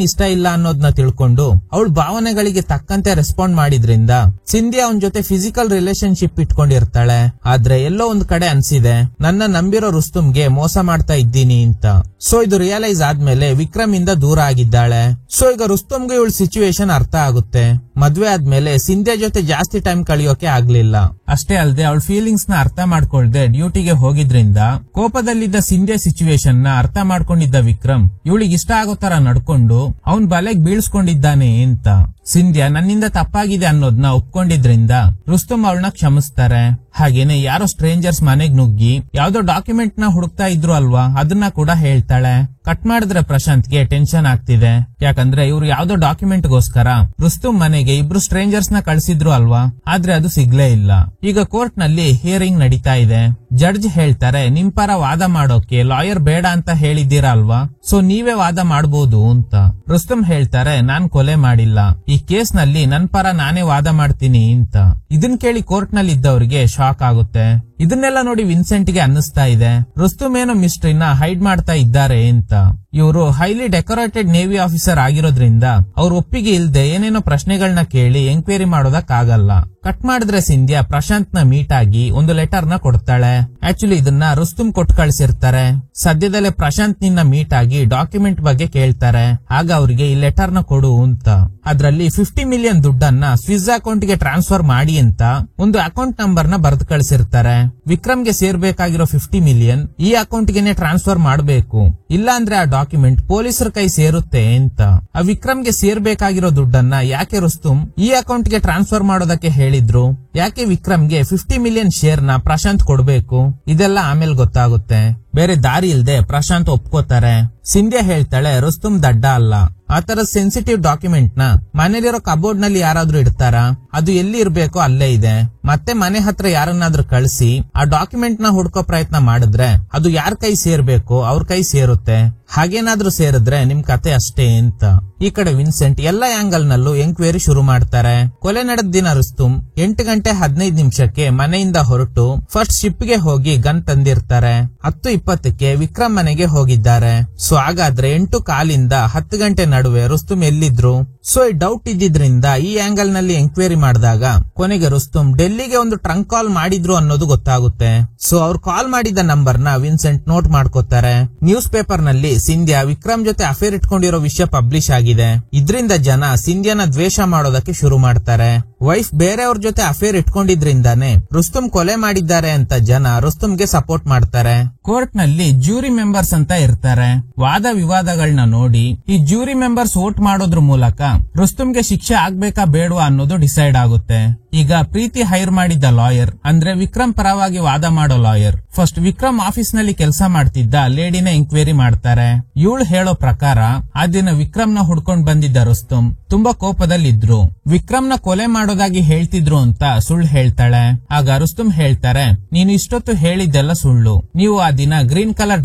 ಇಷ್ಟ ಇಲ್ಲ ಅನ್ನೋದನ್ನ ತಿಳ್ಕೊಂಡು ಅವಳ ಭಾವನೆಗಳಿಗೆ ತಕ್ಕಂತೆ ರೆಸ್ಪಾಂಡ್ ಮಾಡಿದ್ರಿಂದ ಸಿಂಧಿಯಾ ಅವನ್ ಜೊತೆ ಫಿಸಿಕಲ್ ರಿಲೇಶನ್ಶಿಪ್ ಇಟ್ಕೊಂಡಿರ್ತಾಳೆ. ಆದ್ರೆ ಎಲ್ಲೋ ಒಂದ್ ಕಡೆ ಅನ್ಸಿದೆ, ನನ್ನ ನಂಬಿರೋ ರುಸ್ತಮ್ಗೆ ಮೋಸ ಮಾಡ್ತಾ ಇದ್ದೀನಿ ಅಂತ. ಸೊ ಇದು ರಿಯಲೈಸ್ ಆದ್ಮೇಲೆ ವಿಕ್ರಮ್ ಇಂದ ದೂರ ಆಗಿದ್ದಾಳೆ. ಸೊ ಈಗ ರುಸ್ತಮ್ಗೆ ಇವಳ ಸಿಚುವೇಶನ್ ಅರ್ಥ ಆಗುತ್ತೆ. ಮದ್ವೆ ಆದ್ಮೇಲೆ ಸಿಂಧಿಯಾ ಜೊತೆ ಜಾಸ್ತಿ ಟೈಮ್ ಕಳಿಯೋಕೆ ಆಗ್ಲಿಲ್ಲ. ಅಷ್ಟೇ ಅಲ್ಲದೆ ಅವಳ ಫೀಲಿಂಗ್ಸ್ ನ ಅರ್ಥ ಮಾಡ್ಕೊಳ್ದೆ ಡ್ಯೂಟಿಗೆ ಹೋಗಿದ್ರಿಂದ ಕೋಪದಲ್ಲಿದ್ದ ಸಿಂಧಿಯಾ ಸಿಚುವೇಶನ್ ನ ಅರ್ಥ ಮಾಡ್ಕೊಂಡಿದ್ದ ವಿಕ್ರಮ್ ಇವಳಿಗೆ ಇಷ್ಟ ಆಗೋ ತರ ನಡ್ಕೊಂಡು ಅವನ್ ಬಲೆಗ್ ಬೀಳ್ಸ್ಕೊಂಡಿದ್ದಾನೆ ಅಂತ. ಸಿಂಧಿಯಾ ನನ್ನಿಂದ ತಪ್ಪಾಗಿದೆ ಅನ್ನೋದ್ನ ಒಪ್ಕೊಂಡಿದ್ರಿಂದ ರುಸ್ತಮ್ ಅವಳನ್ನ ಕ್ಷಮಿಸ್ತಾರೆ. ಹಾಗೇನೆ ಯಾರೋ ಸ್ಟ್ರೇಂಜರ್ಸ್ ಮನೆಗ್ ನುಗ್ಗಿ ಯಾವ್ದೋ ಡಾಕ್ಯುಮೆಂಟ್ ನ ಹುಡುಕ್ತಾ ಇದ್ರು ಅಲ್ವಾ, ಅದನ್ನ ಕೂಡ ಹೇಳ್ತಾಳೆ. ಕಟ್ ಮಾಡಿದ್ರೆ ಪ್ರಶಾಂತ್ಗೆ ಟೆನ್ಷನ್ ಆಗ್ತಿದೆ. ಯಾಕಂದ್ರೆ ಇವ್ರು ಯಾವ್ದೋ ಡಾಕ್ಯುಮೆಂಟ್ ಗೋಸ್ಕರ ರುಸ್ತುಂ ಮನೆಗೆ ಇಬ್ರು ಸ್ಟ್ರೇಂಜರ್ಸ್ ನ ಕಳ್ಸಿದ್ರು ಅಲ್ವಾ, ಆದ್ರೆ ಅದು ಸಿಗ್ಲೇ ಇಲ್ಲ. ಈಗ ಕೋರ್ಟ್ ನಲ್ಲಿ ಹಿಯರಿಂಗ್ ನಡೀತಾ ಇದೆ. ಜಡ್ಜ್ ಹೇಳ್ತಾರೆ, ನಿಮ್ ಪರ ವಾದ ಮಾಡೋಕೆ ಲಾಯರ್ ಬೇಡ ಅಂತ ಹೇಳಿದ್ದೀರಾ ಅಲ್ವಾ, ಸೊ ನೀವೇ ವಾದ ಮಾಡಬಹುದು ಅಂತ. ರುಸ್ತುಂ ಹೇಳ್ತಾರೆ, ನಾನ್ ಕೊಲೆ ಮಾಡಿಲ್ಲ, ಈ ಕೇಸ್ ನಲ್ಲಿ ನನ್ ಪರ ನಾನೇ ವಾದ ಮಾಡ್ತೀನಿ ಅಂತ. ಇದನ್ ಕೇಳಿ ಕೋರ್ಟ್ ನಲ್ಲಿ ಇದ್ದವ್ರಿಗೆ ಶಾಕ್ ಆಗುತ್ತೆ. ಇದನ್ನೆಲ್ಲ ನೋಡಿ ವಿನ್ಸೆಂಟ್ ಗೆ ಅನ್ನಿಸ್ತಾ ಇದೆ, ರುಸ್ತುಂ ಏನೋ ಮಿಸ್ಟ್ರಿನ ಹೈಡ್ ಮಾಡ್ತಾ ಇದ್ದಾರೆ ಅಂತ. ಇವರು ಹೈಲಿ ಡೆಕೋರೇಟೆಡ್ ನೇವಿ ಆಫೀಸರ್ ಆಗಿರೋದ್ರಿಂದ ಅವ್ರ ಒಪ್ಪಿಗೆ ಇಲ್ದೆ ಏನೇನೋ ಪ್ರಶ್ನೆಗಳನ್ನ ಕೇಳಿ ಎಂಕ್ವೈರಿ ಮಾಡೋದಕ್ಕಾಗಲ್ಲ. ಕಟ್ ಮಾಡಿದ್ರೆ ಸಿಂಧ್ಯಾ ಪ್ರಶಾಂತ್ ನ ಮೀಟ್ ಆಗಿ ಒಂದು ಲೆಟರ್ ನ ಕೊಡ್ತಾಳೆ. ಆಕ್ಚುಲಿ ಇದನ್ನ ರುಸ್ತುಂ ಕೊಟ್ಟು ಕಳ್ಸಿರ್ತಾರೆ. ಸದ್ಯದಲ್ಲೇ ಪ್ರಶಾಂತ್ ನಿನ್ನ ಮೀಟ್ ಆಗಿ ಡಾಕ್ಯುಮೆಂಟ್ ಬಗ್ಗೆ ಕೇಳ್ತಾರೆ. ಆಗ ಅವ್ರಿಗೆ ಈ ಲೆಟರ್ ನ ಕೊಡು ಅಂತ. ಅದ್ರಲ್ಲಿ 50 ಮಿಲಿಯನ್ ದುಡ್ಡನ್ನ ಸ್ವಿಸ್ ಅಕೌಂಟ್ ಗೆ ಟ್ರಾನ್ಸ್ಫರ್ ಮಾಡಿ ಅಂತ ಒಂದು ಅಕೌಂಟ್ ನಂಬರ್ ನ ಬರೆದು ಕಳಿಸಿರ್ತಾರೆ. ವಿಕ್ರಮ್ಗೆ ಸೇರ್ಬೇಕಾಗಿರೋ 50 ಮಿಲಿಯನ್ ಈ ಅಕೌಂಟ್ ಗೆನೆ ಟ್ರಾನ್ಸ್ಫರ್ ಮಾಡಬೇಕು, ಇಲ್ಲ ಅಂದ್ರೆ ಆ ಡಾಕ್ಯುಮೆಂಟ್ ಪೊಲೀಸರ ಕೈ ಸೇರುತ್ತೆ ಅಂತ. ಆ ವಿಕ್ರಮ್ಗೆ ಸೇರ್ಬೇಕಾಗಿರೋ ದುಡ್ಡನ್ನ ಯಾಕೆ ರುಸ್ತುಂ ಈ ಅಕೌಂಟ್ ಗೆ ಟ್ರಾನ್ಸ್ಫರ್ ಮಾಡೋದಕ್ಕೆ ಹೇಳಿದ್ರು, ಯಾಕೆ ವಿಕ್ರಮ್ಗೆ 50 ಮಿಲಿಯನ್ ಶೇರ್ ನ ಪ್ರಶಾಂತ್ ಕೊಡ್ಬೇಕು, ಇದೆಲ್ಲ ಆಮೇಲೆ ಗೊತ್ತಾಗುತ್ತೆ. ಬೇರೆ ದಾರಿ ಇಲ್ದೆ ಪ್ರಶಾಂತ್ ಒಪ್ಕೋತಾರೆ. ಸಿಂಧ್ಯಾ ಹೇಳ್ತಾಳೆ, ರುಸ್ತುಂ ದಡ್ಡ ಅಲ್ಲ, ಆತರ ಸೆನ್ಸಿಟಿವ್ ಡಾಕ್ಯುಮೆಂಟ್ ನ ಮನೇಲಿರೋ ಕಬೋರ್ಡ್ ನಲ್ಲಿ ಯಾರಾದ್ರೂ ಇಡ್ತಾರ, ಅದು ಎಲ್ಲಿ ಇರ್ಬೇಕೋ ಅಲ್ಲೇ ಇದೆ. ಮತ್ತೆ ಮನೆ ಹತ್ರ ಯಾರನ್ನಾದ್ರೂ ಕಳಿಸಿ ಆ ಡಾಕ್ಯುಮೆಂಟ್ ನ ಹುಡ್ಕೋ ಪ್ರಯತ್ನ ಮಾಡಿದ್ರೆ ಅದು ಯಾರ ಕೈ ಸೇರ್ಬೇಕೋ ಅವ್ರ ಕೈ ಸೇರುತ್ತೆ. ಹಾಗೇನಾದ್ರೂ ಸೇರಿದ್ರೆ ನಿಮ್ ಕತೆ ಅಷ್ಟೇ ಅಂತ. ಈ ಕಡೆ ವಿನ್ಸೆಂಟ್ ಎಲ್ಲ ಆಂಗಲ್ ನಲ್ಲೂ ಎಂಕ್ವೈರಿ ಶುರು ಮಾಡ್ತಾರೆ. ಕೊಲೆ ನಡೆದ ದಿನ ರುಸ್ತುಂ 8:15 ಮನೆಯಿಂದ ಹೊರಟು ಫಸ್ಟ್ ಶಿಪ್ ಗೆ ಹೋಗಿ ಗನ್ ತಂದಿರ್ತಾರೆ. 10:20 ವಿಕ್ರಮ್ ಮನೆಗೆ ಹೋಗಿದ್ದಾರೆ. ಸೊ ಹಾಗಾದ್ರೆ 8:15 10 ಗಂಟೆ ನಡುವೆ ರುಸ್ತುಂ ಎಲ್ಲಿದ್ರು? ಸೊ ಈ ಡೌಟ್ ಇದ್ದಿದ್ರಿಂದ ಈ ಆಂಗಲ್ ನಲ್ಲಿ ಎಂಕ್ವೈರಿ ಮಾಡಿದಾಗ ಕೊನೆಗೆ ರುಸ್ತುಂ ಡೆಲ್ಲಿಗೆ ಒಂದು ಟ್ರಂಕ್ ಕಾಲ್ ಮಾಡಿದ್ರು ಅನ್ನೋದು ಗೊತ್ತಾಗುತ್ತೆ. ಸೊ ಅವ್ರು ಕಾಲ್ ಮಾಡಿದ ನಂಬರ್ ನ ವಿನ್ಸೆಂಟ್ ನೋಟ್ ಮಾಡ್ಕೋತಾರೆ. ನ್ಯೂಸ್ ಪೇಪರ್ ನಲ್ಲಿ ಸಿಂಧ್ಯಾ ವಿಕ್ರಮ್ ಜೊತೆ ಅಫೇರ್ ಇಟ್ಕೊಂಡಿರೋ ವಿಷಯ ಪಬ್ಲಿಷ್ ಆಗಿದೆ. ಇದರಿಂದ ಜನ ಸಿಂಧ್ಯಾನ ದ್ವೇಷ ಮಾಡೋದಕ್ಕೆ ಶುರು ಮಾಡ್ತಾರೆ. ವೈಫ್ ಬೇರೆಯವ್ರ ಜೊತೆ ಅಫೇರ್ ಇಟ್ಕೊಂಡಿದ್ರಿಂದಾನೆ ರುಸ್ತುಂ ಕೊಲೆ ಮಾಡಿದ್ದಾರೆ ಅಂತ ಜನ ರುಸ್ತುಂಗೆ ಸಪೋರ್ಟ್ ಮಾಡ್ತಾರೆ. ಕೋರ್ಟ್ ನಲ್ಲಿ ಜ್ಯೂರಿ ಮೆಂಬರ್ಸ್ ಅಂತ ಇರ್ತಾರೆ. ವಾದ ವಿವಾದಗಳನ್ನ ನೋಡಿ ಈ ಜ್ಯೂರಿ ಮೆಂಬರ್ಸ್ ವೋಟ್ ಮಾಡೋದ್ರ ಮೂಲಕ ರುಸ್ತುಂಗೆ ಶಿಕ್ಷೆ ಆಗ್ಬೇಕಾ ಬೇಡವಾ ಅನ್ನೋದು ಡಿಸೈಡ್ ಆಗುತ್ತೆ. ಈಗ ಪ್ರೀತಿ ಹೈರ್ ಮಾಡಿದ್ದ ಲಾಯರ್ ಅಂದ್ರೆ ವಿಕ್ರಮ್ ಪರವಾಗಿ ವಾದ ಮಾಡೋ ಲಾಯರ್ ಫಸ್ಟ್ ವಿಕ್ರಮ್ ಆಫೀಸ್ ನಲ್ಲಿ ಕೆಲಸ ಮಾಡ್ತಿದ್ದ ಲೇಡಿನ ಎಂಕ್ವೈರಿ ಮಾಡ್ತಾರೆ. ಇವಳು ಹೇಳೋ ಪ್ರಕಾರ ಆ ದಿನ ವಿಕ್ರಮ್ ನ ಹುಡ್ಕೊಂಡ್ ಬಂದಿದ್ದ ರುಸ್ತುಂ ತುಂಬಾ ಕೋಪದಲ್ಲಿದ್ರು. ವಿಕ್ರಮ್ ನ ಕೊಲೆ ಮಾಡೋದಾಗಿ ಹೇಳ್ತಿದ್ರು ಅಂತ ಸುಳ್ಳು ಹೇಳ್ತಾಳೆ. ಆಗ ರುಸ್ತುಂ ಹೇಳ್ತಾರೆ, ನೀನು ಇಷ್ಟೊತ್ತು ಹೇಳಿದ್ದೆಲ್ಲ ಸುಳ್ಳು, ನೀವು ಆ ದಿನ ಗ್ರೀನ್ ಕಲರ್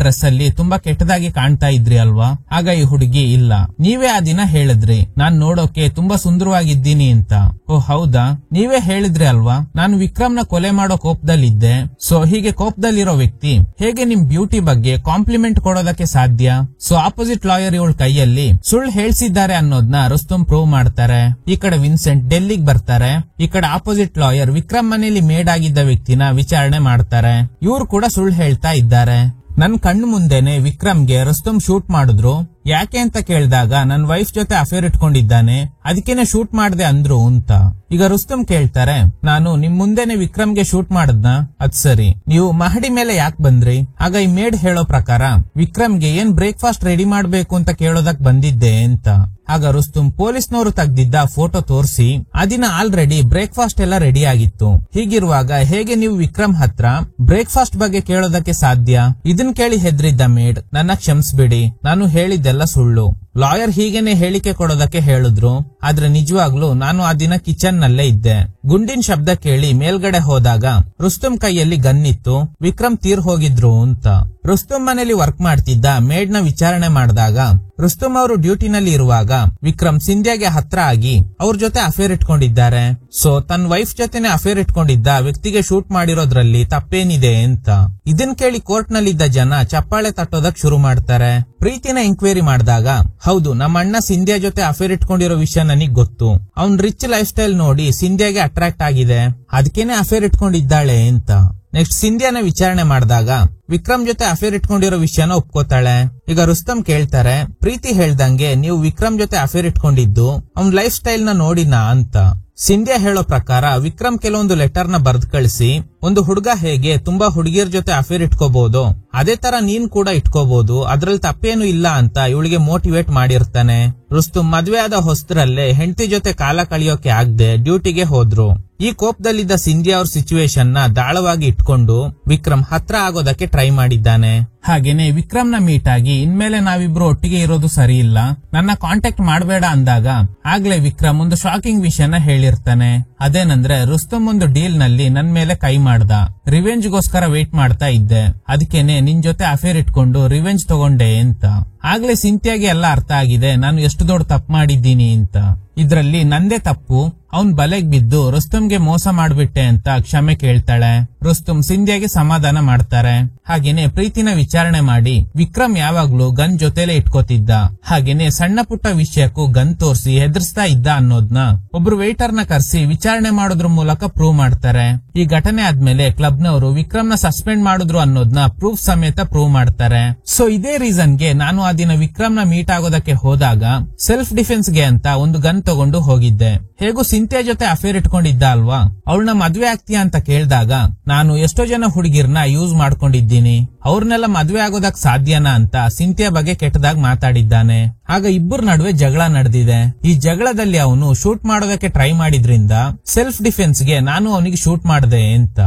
ಡ್ರೆಸ್ ಅಲ್ಲಿ ತುಂಬಾ ಕೆಟ್ಟದಾಗಿ ಕಾಣ್ತಾ ಇದ್ರಿ ಅಲ್ವಾ? ಆಗ ಈ ಹುಡುಗಿ, ಇಲ್ಲ, ನೀವೇ ಆ ದಿನ ಹೇಳಿದ್ರಿ ನಾನ್ ನೋಡೋಕೆ ತುಂಬಾ ಸುಂದರವಾಗಿದ್ದೀನಿ ಅಂತ. ಓ ಹೌದಾ, ನೀವೇ ಹೇಳಿದ್ರಿ ಅಲ್ವಾ, ನಾನು ವಿಕ್ರಮ್ ನ ಕೊಲೆ ಮಾಡೋ ಕೋಪದಲ್ಲಿದ್ದೆ. ಸೊ ಹೀಗೆ ಕೋಪದಲ್ಲಿರೋ ವ್ಯಕ್ತಿ ಹೇಗೆ ನಿಮ್ ಬ್ಯೂಟಿ ಬಗ್ಗೆ ಕಾಂಪ್ಲಿಮೆಂಟ್ ಕೊಡೋದಕ್ಕೆ ಸಾಧ್ಯ? ಸೊ ಆಪೋಸಿಟ್ ಲಾಯರ್ ಇವಳ ಕೈಯಲ್ಲಿ ಸುಳ್ಳು ಹೇಳ್ಸಿದ್ದಾರೆ ಅನ್ನೋದನ್ನ ರುಸ್ತುಂ ಪ್ರೂವ್ ಮಾಡ್ತಾರೆ. ಈ ಕಡೆ ವಿನ್ಸೆಂಟ್ ಡೆಲ್ಲಿಗೆ ಬರ್ತಾರೆ. ಈ ಕಡೆ ಆಪೋಸಿಟ್ ಲಾಯರ್ ವಿಕ್ರಮ್ ಮನೆಯಲ್ಲಿ ಮೇಡ್ ಆಗಿದ್ದ ವ್ಯಕ್ತಿನ ವಿಚಾರಣೆ ಮಾಡ್ತಾರೆ. ಇವ್ರು ಕೂಡ ಸುಳ್ಳು ಹೇಳ್ತಾ ಇದ್ದಾರೆ. ನನ್ ಕಣ್ಣು ಮುಂದೆನೆ ವಿಕ್ರಮ್ಗೆ ರುಸ್ತುಂ ಶೂಟ್ ಮಾಡಿದ್ರು. ಯಾಕೆ ಅಂತ ಕೇಳಿದಾಗ ನನ್ ವೈಫ್ ಜೊತೆ ಅಫೇರ್ ಇಟ್ಕೊಂಡಿದ್ದಾನೆ, ಅದಕ್ಕೇನೆ ಶೂಟ್ ಮಾಡ್ದೆ ಅಂದ್ರು ಅಂತ. ಈಗ ರುಸ್ತುಂ ಕೇಳ್ತಾರೆ, ನಾನು ನಿಮ್ ಮುಂದೆನೆ ವಿಕ್ರಮ್ಗೆ ಶೂಟ್ ಮಾಡದ್ನ? ಅದ್ ಸರಿ, ನೀವು ಮಹಡಿ ಮೇಲೆ ಯಾಕೆ ಬಂದ್ರಿ? ಆಗ ಈ ಮೇಡ್ ಹೇಳೋ ಪ್ರಕಾರ ವಿಕ್ರಮ್ಗೆ ಏನ್ ಬ್ರೇಕ್ಫಾಸ್ಟ್ ರೆಡಿ ಮಾಡ್ಬೇಕು ಅಂತ ಕೇಳೋದಕ್ ಬಂದಿದ್ದೆ ಅಂತ. ಆಗ ರುಸ್ತುಂ ಪೊಲೀಸ್ನವರು ತೆಗ್ದಿದ್ದ ಫೋಟೋ ತೋರಿಸಿ ಆ ದಿನ ಆಲ್ರೆಡಿ ಬ್ರೇಕ್ಫಾಸ್ಟ್ ಎಲ್ಲ ರೆಡಿ ಆಗಿತ್ತು. ಹೀಗಿರುವಾಗ ಹೇಗೆ ನೀವು ವಿಕ್ರಮ್ ಹತ್ರ ಬ್ರೇಕ್ಫಾಸ್ಟ್ ಬಗ್ಗೆ ಕೇಳೋದಕ್ಕೆ ಸಾಧ್ಯ? ಇದನ್ ಕೇಳಿ ಹೆದ್ರಿದ್ದ ಮೇಡ್, ನನ್ನ ಕ್ಷಮಿಸ್ಬಿಡಿ, ನಾನು ಹೇಳಿದ್ದೆಲ್ಲ ಸುಳ್ಳು. ಲಾಯರ್ ಹೀಗೇನೆ ಹೇಳಿಕೆ ಕೊಡೋದಕ್ಕೆ ಹೇಳಿದ್ರು, ಆದ್ರೆ ನಿಜವಾಗ್ಲೂ ನಾನು ಆ ದಿನ ಕಿಚನ್ ನಲ್ಲೇ ಇದ್ದೆ. ಗುಂಡಿನ ಶಬ್ದ ಕೇಳಿ ಮೇಲ್ಗಡೆ ಹೋದಾಗ ರುಸ್ತುಂ ಕೈಯಲ್ಲಿ ಗನ್ ಇತ್ತು, ವಿಕ್ರಮ್ ತೀರ್ ಹೋಗಿದ್ರು ಅಂತ. ರುಸ್ತುಂ ಮನೇಲಿ ವರ್ಕ್ ಮಾಡ್ತಿದ್ದ ಮೇಡ್ ನ ವಿಚಾರಣೆ ಮಾಡಿದಾಗ ರುಸ್ತುಂ ಅವರು ಡ್ಯೂಟಿನಲ್ಲಿ ಇರುವಾಗ ವಿಕ್ರಮ್ ಸಿಂಧ್ಯಾಗೆ ಹತ್ರ ಆಗಿ ಅವ್ರ ಜೊತೆ ಅಫೇರ್ ಇಟ್ಕೊಂಡಿದ್ದಾರೆ. ಸೊ ತನ್ನ ವೈಫ್ ಜೊತೆನೆ ಅಫೇರ್ ಇಟ್ಕೊಂಡಿದ್ದ ವ್ಯಕ್ತಿಗೆ ಶೂಟ್ ಮಾಡಿರೋದ್ರಲ್ಲಿ ತಪ್ಪೇನಿದೆ ಅಂತ. ಇದನ್ ಕೇಳಿ ಕೋರ್ಟ್ ನಲ್ಲಿದ್ದ ಜನ ಚಪ್ಪಾಳೆ ತಟ್ಟೋದಕ್ ಶುರು ಮಾಡ್ತಾರೆ. ಪ್ರೀತಿನ ಎಂಕ್ವೈರಿ ಮಾಡಿದಾಗ, ಹೌದು, ನಮ್ಮ ಅಣ್ಣ ಸಿಂಧ್ಯಾ ಜೊತೆ ಅಫೇರ್ ಇಟ್ಕೊಂಡಿರೋ ವಿಷಯ ನನಗ್ ಗೊತ್ತು. ಅವ್ನ್ ರಿಚ್ ಲೈಫ್ ಸ್ಟೈಲ್ ನೋಡಿ ಸಿಂಧ್ಯಾಗೆ ಅಟ್ರಾಕ್ಟ್ ಆಗಿದೆ, ಅದಕ್ಕೇನೆ ಅಫೇರ್ ಇಟ್ಕೊಂಡಿದ್ದಾಳೆ ಅಂತ. ನೆಕ್ಸ್ಟ್ ಸಿಂಧ್ಯಾನ ವಿಚಾರಣೆ ಮಾಡಿದಾಗ ವಿಕ್ರಮ್ ಜೊತೆ ಅಫೇರ್ ಇಟ್ಕೊಂಡಿರೋ ವಿಷಯನ ಒಪ್ಕೋತಾಳೆ. ಈಗ ರುಸ್ತುಂ ಕೇಳ್ತಾರೆ, ಪ್ರೀತಿ ಹೇಳ್ದಂಗೆ ನೀವು ವಿಕ್ರಮ್ ಜೊತೆ ಅಫೇರ್ ಇಟ್ಕೊಂಡಿದ್ದು ಅವ್ನ್ ಲೈಫ್ ಸ್ಟೈಲ್ ನ ನೋಡಿನಾ ಅಂತ. ಸಿಂಧ್ಯಾ ಹೇಳೋ ಪ್ರಕಾರ ವಿಕ್ರಮ್ ಕೆಲವೊಂದು ಲೆಟರ್ ನ ಬರ್ದ್ ಕಳಿಸಿ, ಒಂದು ಹುಡುಗ ಹೇಗೆ ತುಂಬಾ ಹುಡುಗಿಯರ ಜೊತೆ ಅಫೇರ್ ಇಟ್ಕೋಬಹುದು, ಅದೇ ತರ ನೀನ್ ಕೂಡ ಇಟ್ಕೋಬಹುದು, ಅದ್ರಲ್ಲಿ ತಪ್ಪೇನು ಇಲ್ಲ ಅಂತ ಇವಳಿಗೆ ಮೋಟಿವೇಟ್ ಮಾಡಿರ್ತಾನೆ. ರುಸ್ತುಂ ಮದ್ವೆ ಆದ ಹೊಸ್ತರಲ್ಲೇ ಹೆಂಡತಿ ಜೊತೆ ಕಾಲ ಕಳಿಯೋಕೆ ಆಗದೆ ಡ್ಯೂಟಿಗೆ ಹೋದ್ರು. ಈ ಕೋಪದಲ್ಲಿದ್ದ ಸಿಂಧ್ಯಾ ಅವ್ರ ಸಿಚುವೇಶನ್ ನ ದಾಳವಾಗಿ ಇಟ್ಕೊಂಡು ವಿಕ್ರಮ್ ಹತ್ರ ಆಗೋದಕ್ಕೆ ಟ್ರೈ ಮಾಡಿದ್ದಾನೆ. ಹಾಗೇನೆ ವಿಕ್ರಮ್ ನ ಮೀಟ್ ಆಗಿ ಇನ್ಮೇಲೆ ನಾವಿಬ್ರು ಒಟ್ಟಿಗೆ ಇರೋದು ಸರಿ ಇಲ್ಲ, ನನ್ನ ಕಾಂಟ್ಯಾಕ್ಟ್ ಮಾಡಬೇಡ ಅಂದಾಗ ಆಗ್ಲೇ ವಿಕ್ರಮ್ ಒಂದು ಶಾಕಿಂಗ್ ವಿಷಯನ ಹೇಳಿರ್ತಾನೆ. ಅದೇನಂದ್ರೆ ರುಸ್ತಮ್ ಒಂದು ಡೀಲ್ ನಲ್ಲಿ ನನ್ ಮೇಲೆ ಕೈ ಮಾಡ್ದ, ರಿವೆಂಜ್ ಗೋಸ್ಕರ ವೇಟ್ ಮಾಡ್ತಾ ಇದ್ದೆ, ಅದಕ್ಕೇನೆ ನಿನ್ ಜೊತೆ ಅಫೇರ್ ಇಟ್ಕೊಂಡು ರಿವೆಂಜ್ ತಗೊಂಡೆ ಅಂತ. ಆಗ್ಲೇ ಸಿಂಥಿಯಾಗೆ ಎಲ್ಲ ಅರ್ಥ ಆಗಿದೆ ನಾನು ಎಷ್ಟು ದೊಡ್ಡ ತಪ್ಪು ಮಾಡಿದ್ದೀನಿ ಅಂತ. ಇದ್ರಲ್ಲಿ ನಂದೇ ತಪ್ಪು, ಅವ್ನ್ ಬಲೆಗ್ ಬಿದ್ದು ರುಸ್ತಮ್ಗೆ ಮೋಸ ಮಾಡ್ಬಿಟ್ಟೆ ಅಂತ ಕ್ಷಮೆ ಕೇಳ್ತಾಳೆ. ರುಸ್ತಮ್ ಸಿಂಧ್ಯೆಗೆ ಸಮಾಧಾನ ಮಾಡ್ತಾರೆ. ಹಾಗೇನೆ ಪ್ರೀತಿನ ವಿಚಾರಣೆ ಮಾಡಿ ವಿಕ್ರಮ್ ಯಾವಾಗ್ಲೂ ಗನ್ ಜೊತೆಲೆ ಇಟ್ಕೋತಿದ್ದ, ಹಾಗೇನೆ ಸಣ್ಣ ಪುಟ್ಟ ವಿಷಯಕ್ಕೂ ಗನ್ ತೋರಿಸಿ ಹೆದರ್ಸ್ತಾ ಇದ್ದ ಅನ್ನೋದ್ನ ಒಬ್ರು ವೇಟರ್ ನ ಕರ್ಸಿ ವಿಚಾರಣೆ ಮಾಡೋದ್ರ ಮೂಲಕ ಪ್ರೂವ್ ಮಾಡ್ತಾರೆ. ಈ ಘಟನೆ ಆದ್ಮೇಲೆ ಕ್ಲಬ್ ನವರು ವಿಕ್ರಮ್ ನ ಸಸ್ಪೆಂಡ್ ಮಾಡಿದ್ರು ಅನ್ನೋದ್ನ ಪ್ರೂಫ್ ಸಮೇತ ಪ್ರೂವ್ ಮಾಡ್ತಾರೆ. ಸೊ ಇದೇ ರೀಸನ್ ಗೆ ನಾನು ಆ ದಿನ ವಿಕ್ರಮ್ ನ ಮೀಟ್ ಆಗೋದಕ್ಕೆ ಹೋದಾಗ ಸೆಲ್ಫ್ ಡಿಫೆನ್ಸ್ ಗೆ ಅಂತ ಒಂದು ಗನ್ ತಗೊಂಡು ಹೋಗಿದ್ದೆ. ಹೇಗೂ ಸಿಂಥಿಯಾ ಜೊತೆ ಅಫೇರ್ ಇಟ್ಕೊಂಡಿದ್ದ ಅಲ್ವಾ, ಅವಳನ್ನ ಮದ್ವೆ ಆಗ್ತೀಯಾ ಅಂತ ಕೇಳಿದಾಗ ನಾನು ಎಷ್ಟೋ ಜನ ಹುಡುಗಿರ್ನ ಯೂಸ್ ಮಾಡ್ಕೊಂಡಿದ್ದೀನಿ, ಅವ್ರನ್ನೆಲ್ಲ ಮದ್ವೆ ಆಗೋದಕ್ ಸಾಧ್ಯನಾ ಅಂತ ಸಿಂಥಿಯಾ ಬಗ್ಗೆ ಕೆಟ್ಟದಾಗ ಮಾತಾಡಿದ್ದಾನೆ. ಆಗ ಇಬ್ಬರ ನಡುವೆ ಜಗಳ ನಡೆದಿದೆ. ಈ ಜಗಳದಲ್ಲಿ ಅವನು ಶೂಟ್ ಮಾಡೋದಕ್ಕೆ ಟ್ರೈ ಮಾಡಿದ್ರಿಂದ ಸೆಲ್ಫ್ ಡಿಫೆನ್ಸ್ ಗೆ ನಾನು ಅವನಿಗೆ ಶೂಟ್ ಮಾಡಿದೆ ಅಂತ.